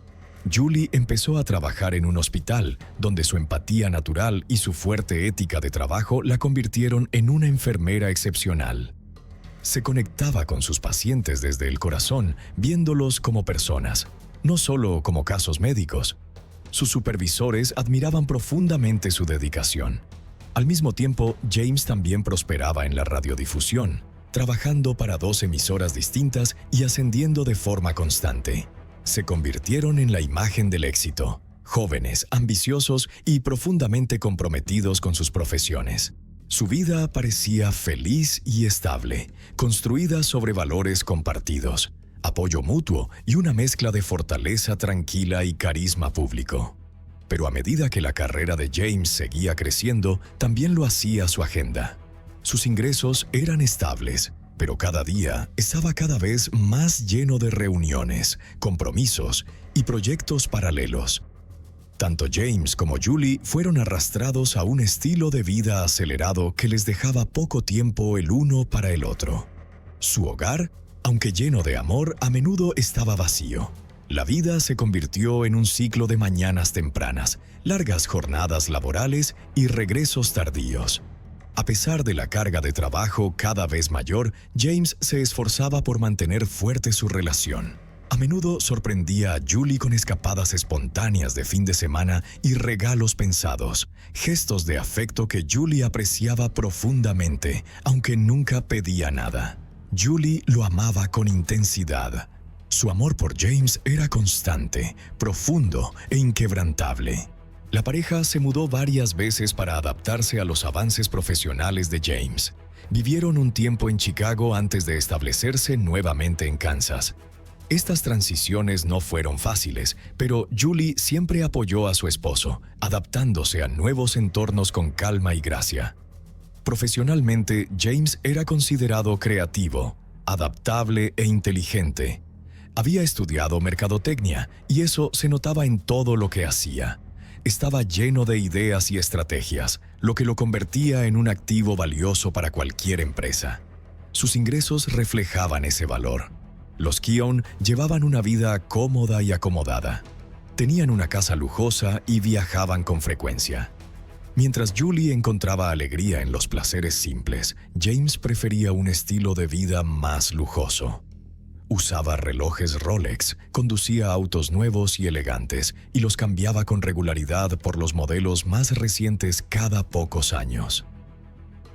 Julie empezó a trabajar en un hospital, donde su empatía natural y su fuerte ética de trabajo la convirtieron en una enfermera excepcional. Se conectaba con sus pacientes desde el corazón, viéndolos como personas, no solo como casos médicos. Sus supervisores admiraban profundamente su dedicación. Al mismo tiempo, James también prosperaba en la radiodifusión, trabajando para 2 emisoras distintas y ascendiendo de forma constante. Se convirtieron en la imagen del éxito, jóvenes, ambiciosos y profundamente comprometidos con sus profesiones. Su vida parecía feliz y estable, construida sobre valores compartidos, apoyo mutuo y una mezcla de fortaleza tranquila y carisma público. Pero a medida que la carrera de James seguía creciendo, también lo hacía su agenda. Sus ingresos eran estables, pero cada día estaba cada vez más lleno de reuniones, compromisos y proyectos paralelos. Tanto James como Julie fueron arrastrados a un estilo de vida acelerado que les dejaba poco tiempo el uno para el otro. Su hogar, aunque lleno de amor, a menudo estaba vacío. La vida se convirtió en un ciclo de mañanas tempranas, largas jornadas laborales y regresos tardíos. A pesar de la carga de trabajo cada vez mayor, James se esforzaba por mantener fuerte su relación. A menudo sorprendía a Julie con escapadas espontáneas de fin de semana y regalos pensados, gestos de afecto que Julie apreciaba profundamente, aunque nunca pedía nada. Julie lo amaba con intensidad. Su amor por James era constante, profundo e inquebrantable. La pareja se mudó varias veces para adaptarse a los avances profesionales de James. Vivieron un tiempo en Chicago antes de establecerse nuevamente en Kansas. Estas transiciones no fueron fáciles, pero Julie siempre apoyó a su esposo, adaptándose a nuevos entornos con calma y gracia. Profesionalmente, James era considerado creativo, adaptable e inteligente. Había estudiado mercadotecnia y eso se notaba en todo lo que hacía. Estaba lleno de ideas y estrategias, lo que lo convertía en un activo valioso para cualquier empresa. Sus ingresos reflejaban ese valor. Los Keown llevaban una vida cómoda y acomodada. Tenían una casa lujosa y viajaban con frecuencia. Mientras Julie encontraba alegría en los placeres simples, James prefería un estilo de vida más lujoso. Usaba relojes Rolex, conducía autos nuevos y elegantes y los cambiaba con regularidad por los modelos más recientes cada pocos años.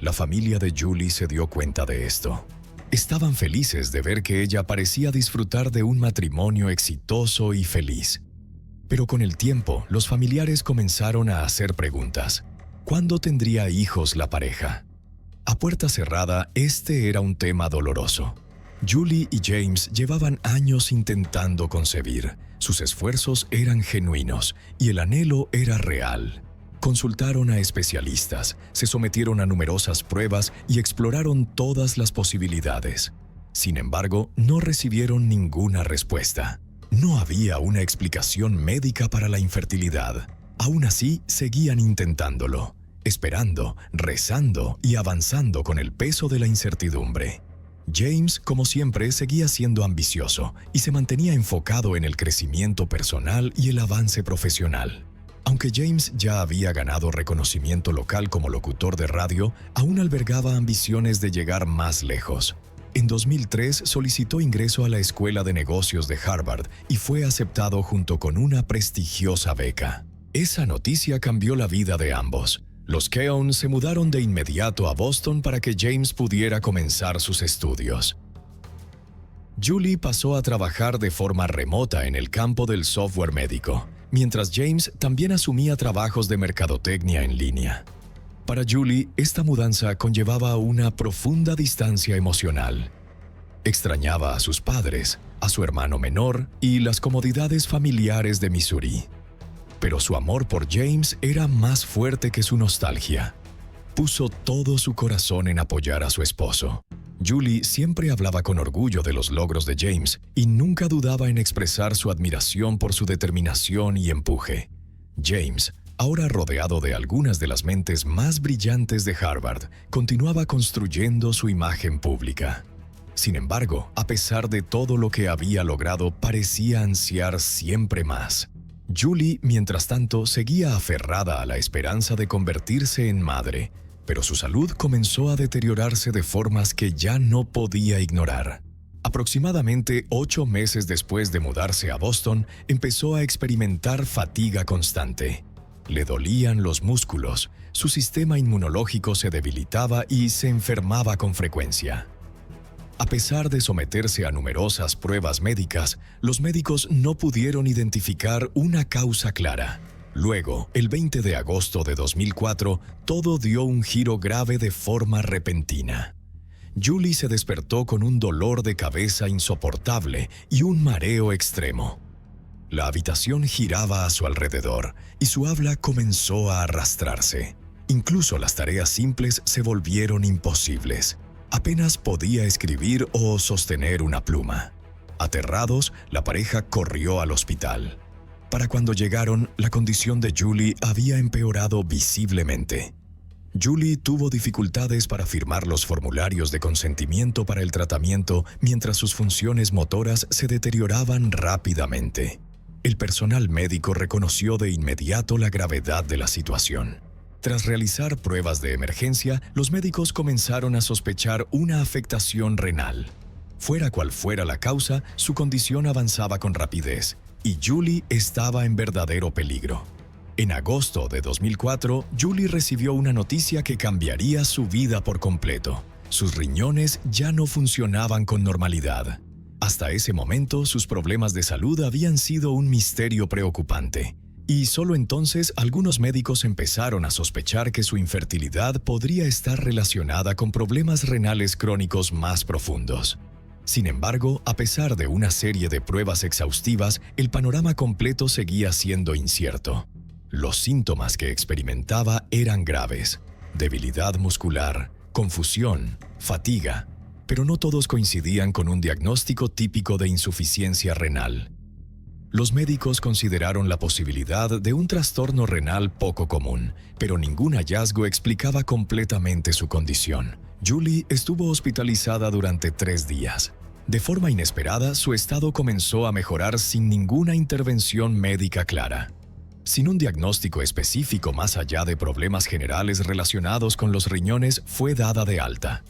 La familia de Julie se dio cuenta de esto. Estaban felices de ver que ella parecía disfrutar de un matrimonio exitoso y feliz. Pero con el tiempo, los familiares comenzaron a hacer preguntas. ¿Cuándo tendría hijos la pareja? A puerta cerrada, este era un tema doloroso. Julie y James llevaban años intentando concebir. Sus esfuerzos eran genuinos y el anhelo era real. Consultaron a especialistas, se sometieron a numerosas pruebas y exploraron todas las posibilidades. Sin embargo, no recibieron ninguna respuesta. No había una explicación médica para la infertilidad. Aún así, seguían intentándolo, esperando, rezando y avanzando con el peso de la incertidumbre. James, como siempre, seguía siendo ambicioso y se mantenía enfocado en el crecimiento personal y el avance profesional. Aunque James ya había ganado reconocimiento local como locutor de radio, aún albergaba ambiciones de llegar más lejos. En 2003 solicitó ingreso a la Escuela de Negocios de Harvard y fue aceptado junto con una prestigiosa beca. Esa noticia cambió la vida de ambos. Los Keown se mudaron de inmediato a Boston para que James pudiera comenzar sus estudios. Julie pasó a trabajar de forma remota en el campo del software médico, mientras James también asumía trabajos de mercadotecnia en línea. Para Julie, esta mudanza conllevaba una profunda distancia emocional. Extrañaba a sus padres, a su hermano menor y las comodidades familiares de Missouri. Pero su amor por James era más fuerte que su nostalgia. Puso todo su corazón en apoyar a su esposo. Julie siempre hablaba con orgullo de los logros de James y nunca dudaba en expresar su admiración por su determinación y empuje. James, ahora rodeado de algunas de las mentes más brillantes de Harvard, continuaba construyendo su imagen pública. Sin embargo, a pesar de todo lo que había logrado, parecía ansiar siempre más. Julie, mientras tanto, seguía aferrada a la esperanza de convertirse en madre, pero su salud comenzó a deteriorarse de formas que ya no podía ignorar. Aproximadamente 8 meses después de mudarse a Boston, empezó a experimentar fatiga constante. Le dolían los músculos, su sistema inmunológico se debilitaba y se enfermaba con frecuencia. A pesar de someterse a numerosas pruebas médicas, los médicos no pudieron identificar una causa clara. Luego, el 20 de agosto de 2004, todo dio un giro grave de forma repentina. Julie se despertó con un dolor de cabeza insoportable y un mareo extremo. La habitación giraba a su alrededor y su habla comenzó a arrastrarse. Incluso las tareas simples se volvieron imposibles. Apenas podía escribir o sostener una pluma. Aterrados, la pareja corrió al hospital. Para cuando llegaron, la condición de Julie había empeorado visiblemente. Julie tuvo dificultades para firmar los formularios de consentimiento para el tratamiento mientras sus funciones motoras se deterioraban rápidamente. El personal médico reconoció de inmediato la gravedad de la situación. Tras realizar pruebas de emergencia, los médicos comenzaron a sospechar una afectación renal. Fuera cual fuera la causa, su condición avanzaba con rapidez y Julie estaba en verdadero peligro. En agosto de 2004, Julie recibió una noticia que cambiaría su vida por completo. Sus riñones ya no funcionaban con normalidad. Hasta ese momento, sus problemas de salud habían sido un misterio preocupante. Y solo entonces algunos médicos empezaron a sospechar que su infertilidad podría estar relacionada con problemas renales crónicos más profundos. Sin embargo, a pesar de una serie de pruebas exhaustivas, el panorama completo seguía siendo incierto. Los síntomas que experimentaba eran graves: debilidad muscular, confusión, fatiga, pero no todos coincidían con un diagnóstico típico de insuficiencia renal. Los médicos consideraron la posibilidad de un trastorno renal poco común, pero ningún hallazgo explicaba completamente su condición. Julie estuvo hospitalizada durante 3 días. De forma inesperada, su estado comenzó a mejorar sin ninguna intervención médica clara. Sin un diagnóstico específico más allá de problemas generales relacionados con los riñones, fue dada de alta.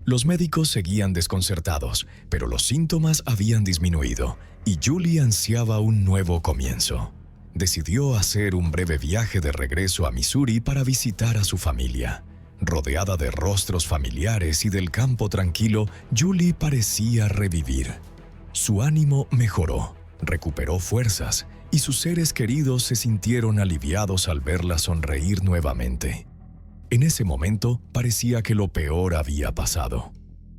Los médicos seguían desconcertados, pero los síntomas habían disminuido y Julie ansiaba un nuevo comienzo. Decidió hacer un breve viaje de regreso a Missouri para visitar a su familia. Rodeada de rostros familiares y del campo tranquilo, Julie parecía revivir. Su ánimo mejoró, recuperó fuerzas y sus seres queridos se sintieron aliviados al verla sonreír nuevamente. En ese momento parecía que lo peor había pasado,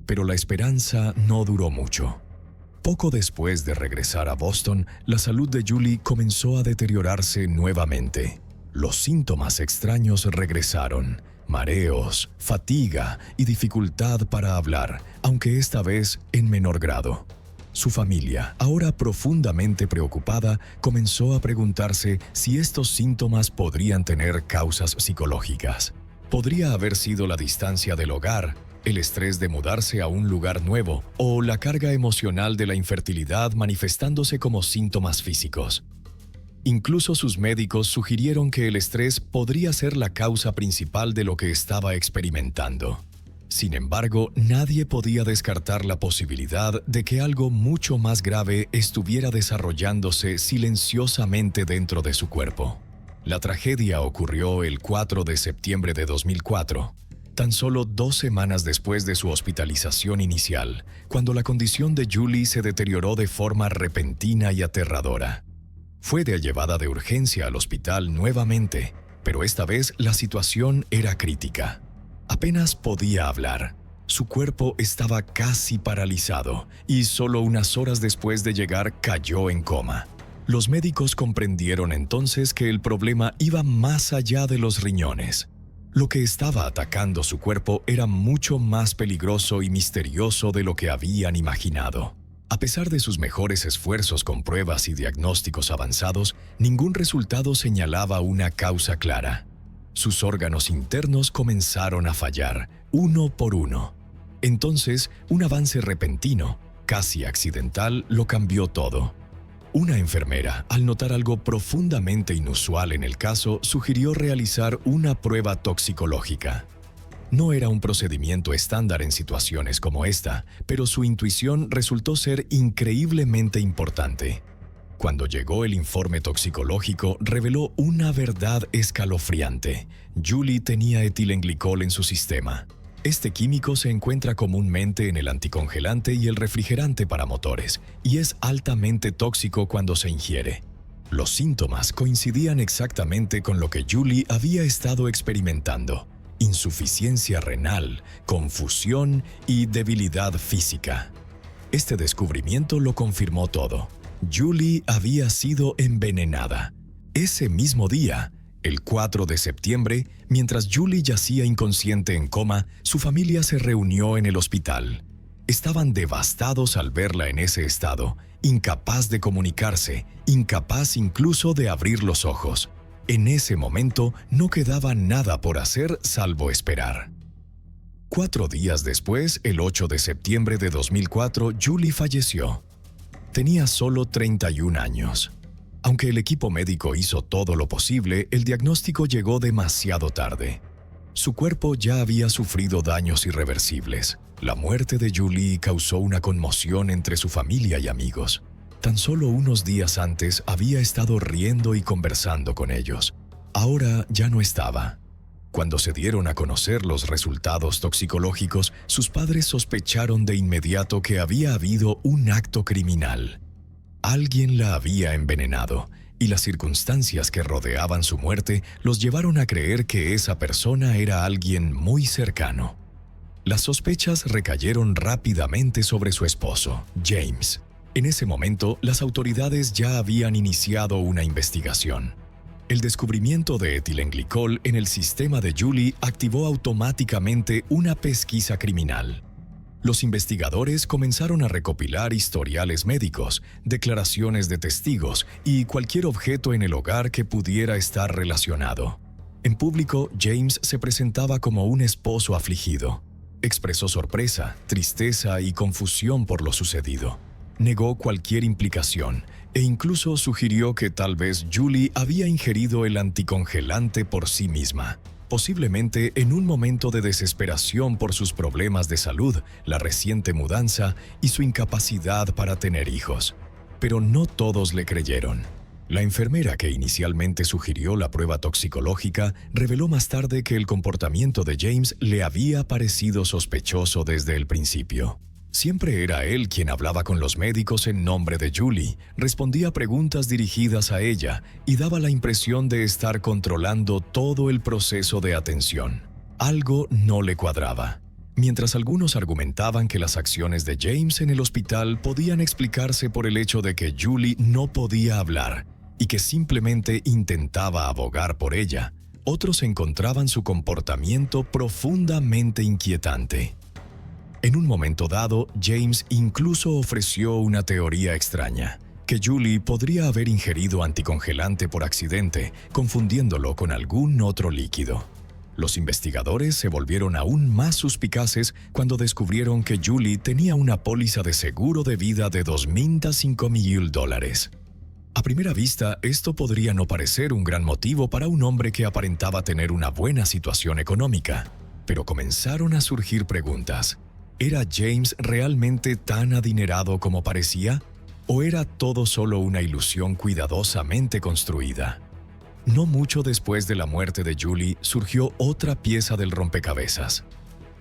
pero la esperanza no duró mucho. Poco después de regresar a Boston, la salud de Julie comenzó a deteriorarse nuevamente. Los síntomas extraños regresaron: mareos, fatiga y dificultad para hablar, aunque esta vez en menor grado. Su familia, ahora profundamente preocupada, comenzó a preguntarse si estos síntomas podrían tener causas psicológicas. Podría haber sido la distancia del hogar, el estrés de mudarse a un lugar nuevo o la carga emocional de la infertilidad manifestándose como síntomas físicos. Incluso sus médicos sugirieron que el estrés podría ser la causa principal de lo que estaba experimentando. Sin embargo, nadie podía descartar la posibilidad de que algo mucho más grave estuviera desarrollándose silenciosamente dentro de su cuerpo. La tragedia ocurrió el 4 de septiembre de 2004, tan solo 2 semanas después de su hospitalización inicial, cuando la condición de Julie se deterioró de forma repentina y aterradora. Fue llevada de urgencia al hospital nuevamente, pero esta vez la situación era crítica. Apenas podía hablar. Su cuerpo estaba casi paralizado y solo unas horas después de llegar cayó en coma. Los médicos comprendieron entonces que el problema iba más allá de los riñones. Lo que estaba atacando su cuerpo era mucho más peligroso y misterioso de lo que habían imaginado. A pesar de sus mejores esfuerzos con pruebas y diagnósticos avanzados, ningún resultado señalaba una causa clara. Sus órganos internos comenzaron a fallar, uno por uno. Entonces, un avance repentino, casi accidental, lo cambió todo. Una enfermera, al notar algo profundamente inusual en el caso, sugirió realizar una prueba toxicológica. No era un procedimiento estándar en situaciones como esta, pero su intuición resultó ser increíblemente importante. Cuando llegó el informe toxicológico, reveló una verdad escalofriante. Julie tenía etilenglicol en su sistema. Este químico se encuentra comúnmente en el anticongelante y el refrigerante para motores, y es altamente tóxico cuando se ingiere. Los síntomas coincidían exactamente con lo que Julie había estado experimentando: insuficiencia renal, confusión y debilidad física. Este descubrimiento lo confirmó todo. Julie había sido envenenada. Ese mismo día, El 4 de septiembre, mientras Julie yacía inconsciente en coma, su familia se reunió en el hospital. Estaban devastados al verla en ese estado, incapaz de comunicarse, incapaz incluso de abrir los ojos. En ese momento no quedaba nada por hacer salvo esperar. 4 días después, el 8 de septiembre de 2004, Julie falleció. Tenía solo 31 años. Aunque el equipo médico hizo todo lo posible, el diagnóstico llegó demasiado tarde. Su cuerpo ya había sufrido daños irreversibles. La muerte de Julie causó una conmoción entre su familia y amigos. Tan solo unos días antes había estado riendo y conversando con ellos. Ahora ya no estaba. Cuando se dieron a conocer los resultados toxicológicos, sus padres sospecharon de inmediato que había habido un acto criminal. Alguien la había envenenado, y las circunstancias que rodeaban su muerte los llevaron a creer que esa persona era alguien muy cercano. Las sospechas recayeron rápidamente sobre su esposo, James. En ese momento, las autoridades ya habían iniciado una investigación. El descubrimiento de etilenglicol en el sistema de Julie activó automáticamente una pesquisa criminal. Los investigadores comenzaron a recopilar historiales médicos, declaraciones de testigos y cualquier objeto en el hogar que pudiera estar relacionado. En público, James se presentaba como un esposo afligido. Expresó sorpresa, tristeza y confusión por lo sucedido. Negó cualquier implicación e incluso sugirió que tal vez Julie había ingerido el anticongelante por sí misma. Posiblemente en un momento de desesperación por sus problemas de salud, la reciente mudanza y su incapacidad para tener hijos. Pero no todos le creyeron. La enfermera que inicialmente sugirió la prueba toxicológica reveló más tarde que el comportamiento de James le había parecido sospechoso desde el principio. Siempre era él quien hablaba con los médicos en nombre de Julie, respondía preguntas dirigidas a ella y daba la impresión de estar controlando todo el proceso de atención. Algo no le cuadraba. Mientras algunos argumentaban que las acciones de James en el hospital podían explicarse por el hecho de que Julie no podía hablar y que simplemente intentaba abogar por ella, otros encontraban su comportamiento profundamente inquietante. En un momento dado, James incluso ofreció una teoría extraña, que Julie podría haber ingerido anticongelante por accidente, confundiéndolo con algún otro líquido. Los investigadores se volvieron aún más suspicaces cuando descubrieron que Julie tenía una póliza de seguro de vida de $25,000. A primera vista, esto podría no parecer un gran motivo para un hombre que aparentaba tener una buena situación económica, pero comenzaron a surgir preguntas. ¿Era James realmente tan adinerado como parecía? ¿O era todo solo una ilusión cuidadosamente construida? No mucho después de la muerte de Julie, surgió otra pieza del rompecabezas.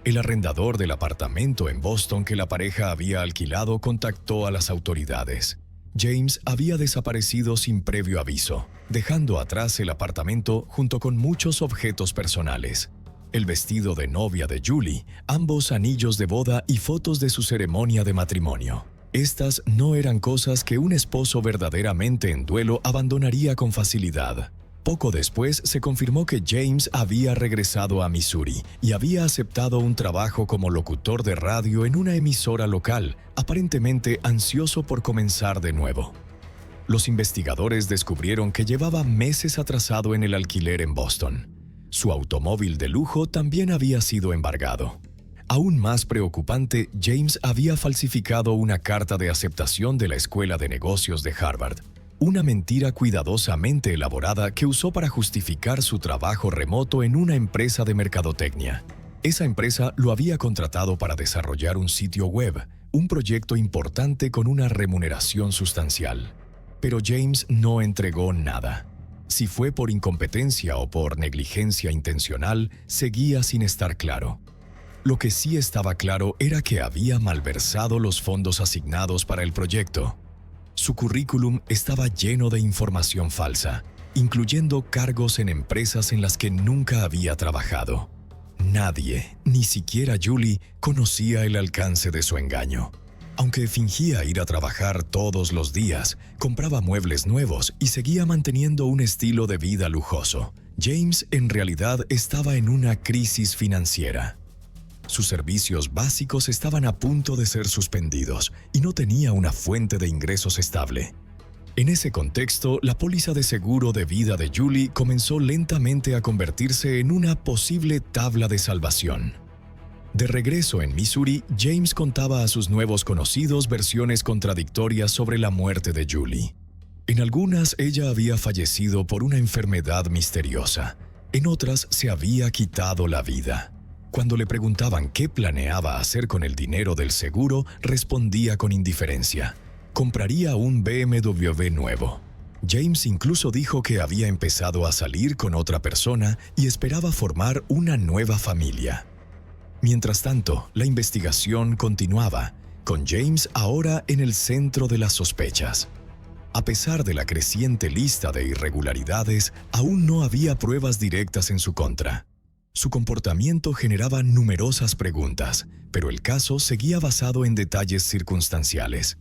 El arrendador del apartamento en Boston que la pareja había alquilado contactó a las autoridades. James había desaparecido sin previo aviso, dejando atrás el apartamento junto con muchos objetos personales. El vestido de novia de Julie, ambos anillos de boda y fotos de su ceremonia de matrimonio. Estas no eran cosas que un esposo verdaderamente en duelo abandonaría con facilidad. Poco después se confirmó que James había regresado a Missouri y había aceptado un trabajo como locutor de radio en una emisora local, aparentemente ansioso por comenzar de nuevo. Los investigadores descubrieron que llevaba meses atrasado en el alquiler en Boston. Su automóvil de lujo también había sido embargado. Aún más preocupante, James había falsificado una carta de aceptación de la Escuela de Negocios de Harvard, una mentira cuidadosamente elaborada que usó para justificar su trabajo remoto en una empresa de mercadotecnia. Esa empresa lo había contratado para desarrollar un sitio web, un proyecto importante con una remuneración sustancial. Pero James no entregó nada. Si fue por incompetencia o por negligencia intencional, seguía sin estar claro. Lo que sí estaba claro era que había malversado los fondos asignados para el proyecto. Su currículum estaba lleno de información falsa, incluyendo cargos en empresas en las que nunca había trabajado. Nadie, ni siquiera Julie, conocía el alcance de su engaño. Aunque fingía ir a trabajar todos los días, compraba muebles nuevos y seguía manteniendo un estilo de vida lujoso, James en realidad estaba en una crisis financiera. Sus servicios básicos estaban a punto de ser suspendidos y no tenía una fuente de ingresos estable. En ese contexto, la póliza de seguro de vida de Julie comenzó lentamente a convertirse en una posible tabla de salvación. De regreso en Missouri, James contaba a sus nuevos conocidos versiones contradictorias sobre la muerte de Julie. En algunas, ella había fallecido por una enfermedad misteriosa. En otras, se había quitado la vida. Cuando le preguntaban qué planeaba hacer con el dinero del seguro, respondía con indiferencia. Compraría un BMW nuevo. James incluso dijo que había empezado a salir con otra persona y esperaba formar una nueva familia. Mientras tanto, la investigación continuaba, con James ahora en el centro de las sospechas. A pesar de la creciente lista de irregularidades, aún no había pruebas directas en su contra. Su comportamiento generaba numerosas preguntas, pero el caso seguía basado en detalles circunstanciales.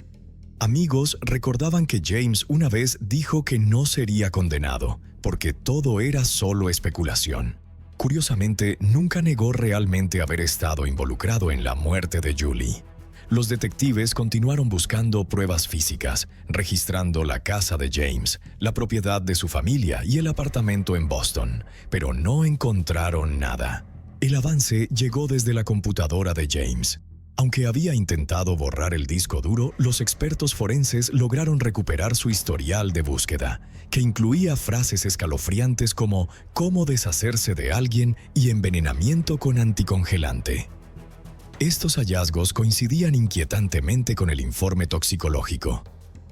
Amigos recordaban que James una vez dijo que no sería condenado, porque todo era solo especulación. Curiosamente, nunca negó realmente haber estado involucrado en la muerte de Julie. Los detectives continuaron buscando pruebas físicas, registrando la casa de James, la propiedad de su familia y el apartamento en Boston, pero no encontraron nada. El avance llegó desde la computadora de James. Aunque había intentado borrar el disco duro, los expertos forenses lograron recuperar su historial de búsqueda, que incluía frases escalofriantes como cómo deshacerse de alguien y envenenamiento con anticongelante. Estos hallazgos coincidían inquietantemente con el informe toxicológico.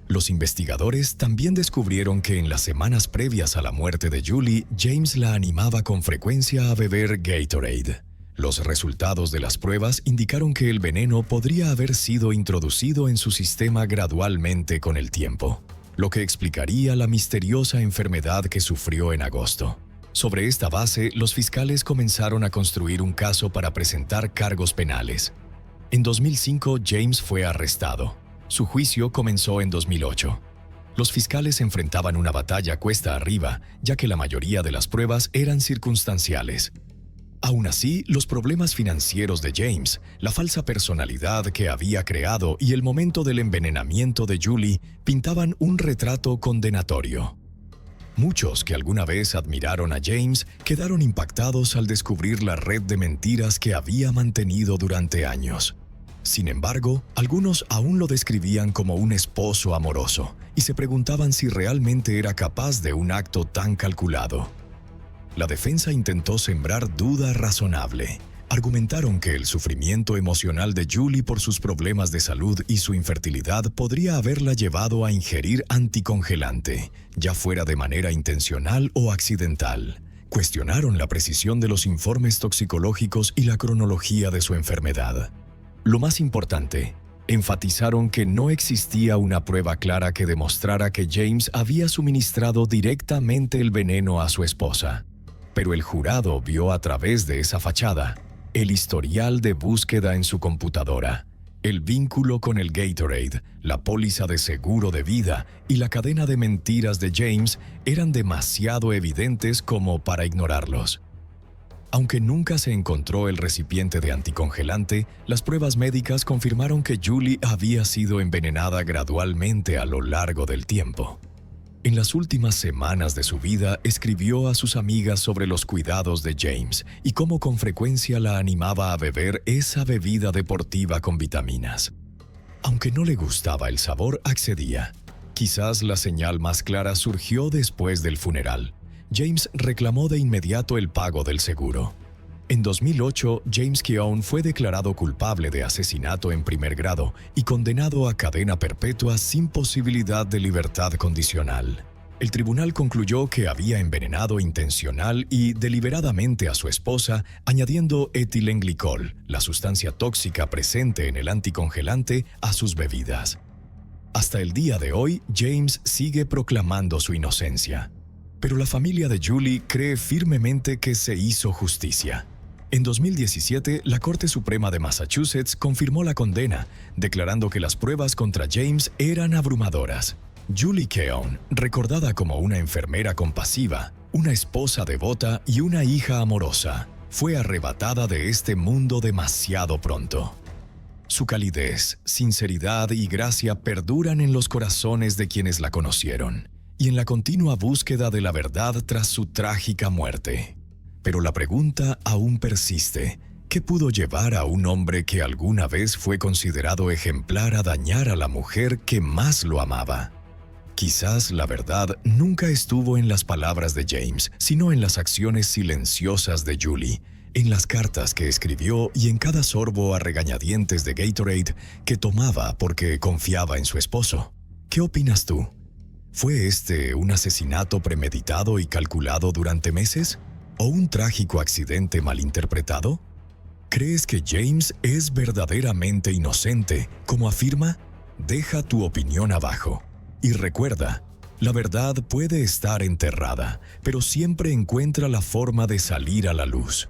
Los investigadores también descubrieron que en las semanas previas a la muerte de Julie, James la animaba con frecuencia a beber Gatorade. Los resultados de las pruebas indicaron que el veneno podría haber sido introducido en su sistema gradualmente con el tiempo, lo que explicaría la misteriosa enfermedad que sufrió en agosto. Sobre esta base, los fiscales comenzaron a construir un caso para presentar cargos penales. En 2005, James fue arrestado. Su juicio comenzó en 2008. Los fiscales enfrentaban una batalla cuesta arriba, ya que la mayoría de las pruebas eran circunstanciales. Aún así, los problemas financieros de James, la falsa personalidad que había creado y el momento del envenenamiento de Julie pintaban un retrato condenatorio. Muchos que alguna vez admiraron a James quedaron impactados al descubrir la red de mentiras que había mantenido durante años. Sin embargo, algunos aún lo describían como un esposo amoroso y se preguntaban si realmente era capaz de un acto tan calculado. La defensa intentó sembrar duda razonable. Argumentaron que el sufrimiento emocional de Julie por sus problemas de salud y su infertilidad podría haberla llevado a ingerir anticongelante, ya fuera de manera intencional o accidental. Cuestionaron la precisión de los informes toxicológicos y la cronología de su enfermedad. Lo más importante, enfatizaron que no existía una prueba clara que demostrara que James había suministrado directamente el veneno a su esposa. Pero el jurado vio a través de esa fachada el historial de búsqueda en su computadora, el vínculo con el Gatorade, la póliza de seguro de vida y la cadena de mentiras de James eran demasiado evidentes como para ignorarlos. Aunque nunca se encontró el recipiente de anticongelante, las pruebas médicas confirmaron que Julie había sido envenenada gradualmente a lo largo del tiempo. En las últimas semanas de su vida, escribió a sus amigas sobre los cuidados de James y cómo con frecuencia la animaba a beber esa bebida deportiva con vitaminas. Aunque no le gustaba el sabor, accedía. Quizás la señal más clara surgió después del funeral. James reclamó de inmediato el pago del seguro. En 2008, James Keown fue declarado culpable de asesinato en primer grado y condenado a cadena perpetua sin posibilidad de libertad condicional. El tribunal concluyó que había envenenado intencional y deliberadamente a su esposa, añadiendo etilenglicol, la sustancia tóxica presente en el anticongelante, a sus bebidas. Hasta el día de hoy, James sigue proclamando su inocencia. Pero la familia de Julie cree firmemente que se hizo justicia. En 2017, la Corte Suprema de Massachusetts confirmó la condena, declarando que las pruebas contra James eran abrumadoras. Julie Keown, recordada como una enfermera compasiva, una esposa devota y una hija amorosa, fue arrebatada de este mundo demasiado pronto. Su calidez, sinceridad y gracia perduran en los corazones de quienes la conocieron y en la continua búsqueda de la verdad tras su trágica muerte. Pero la pregunta aún persiste: ¿qué pudo llevar a un hombre que alguna vez fue considerado ejemplar a dañar a la mujer que más lo amaba? Quizás la verdad nunca estuvo en las palabras de James, sino en las acciones silenciosas de Julie, en las cartas que escribió y en cada sorbo a regañadientes de Gatorade que tomaba porque confiaba en su esposo. ¿Qué opinas tú? ¿Fue este un asesinato premeditado y calculado durante meses? ¿O un trágico accidente malinterpretado? ¿Crees que James es verdaderamente inocente, como afirma? Deja tu opinión abajo. Y recuerda, la verdad puede estar enterrada, pero siempre encuentra la forma de salir a la luz.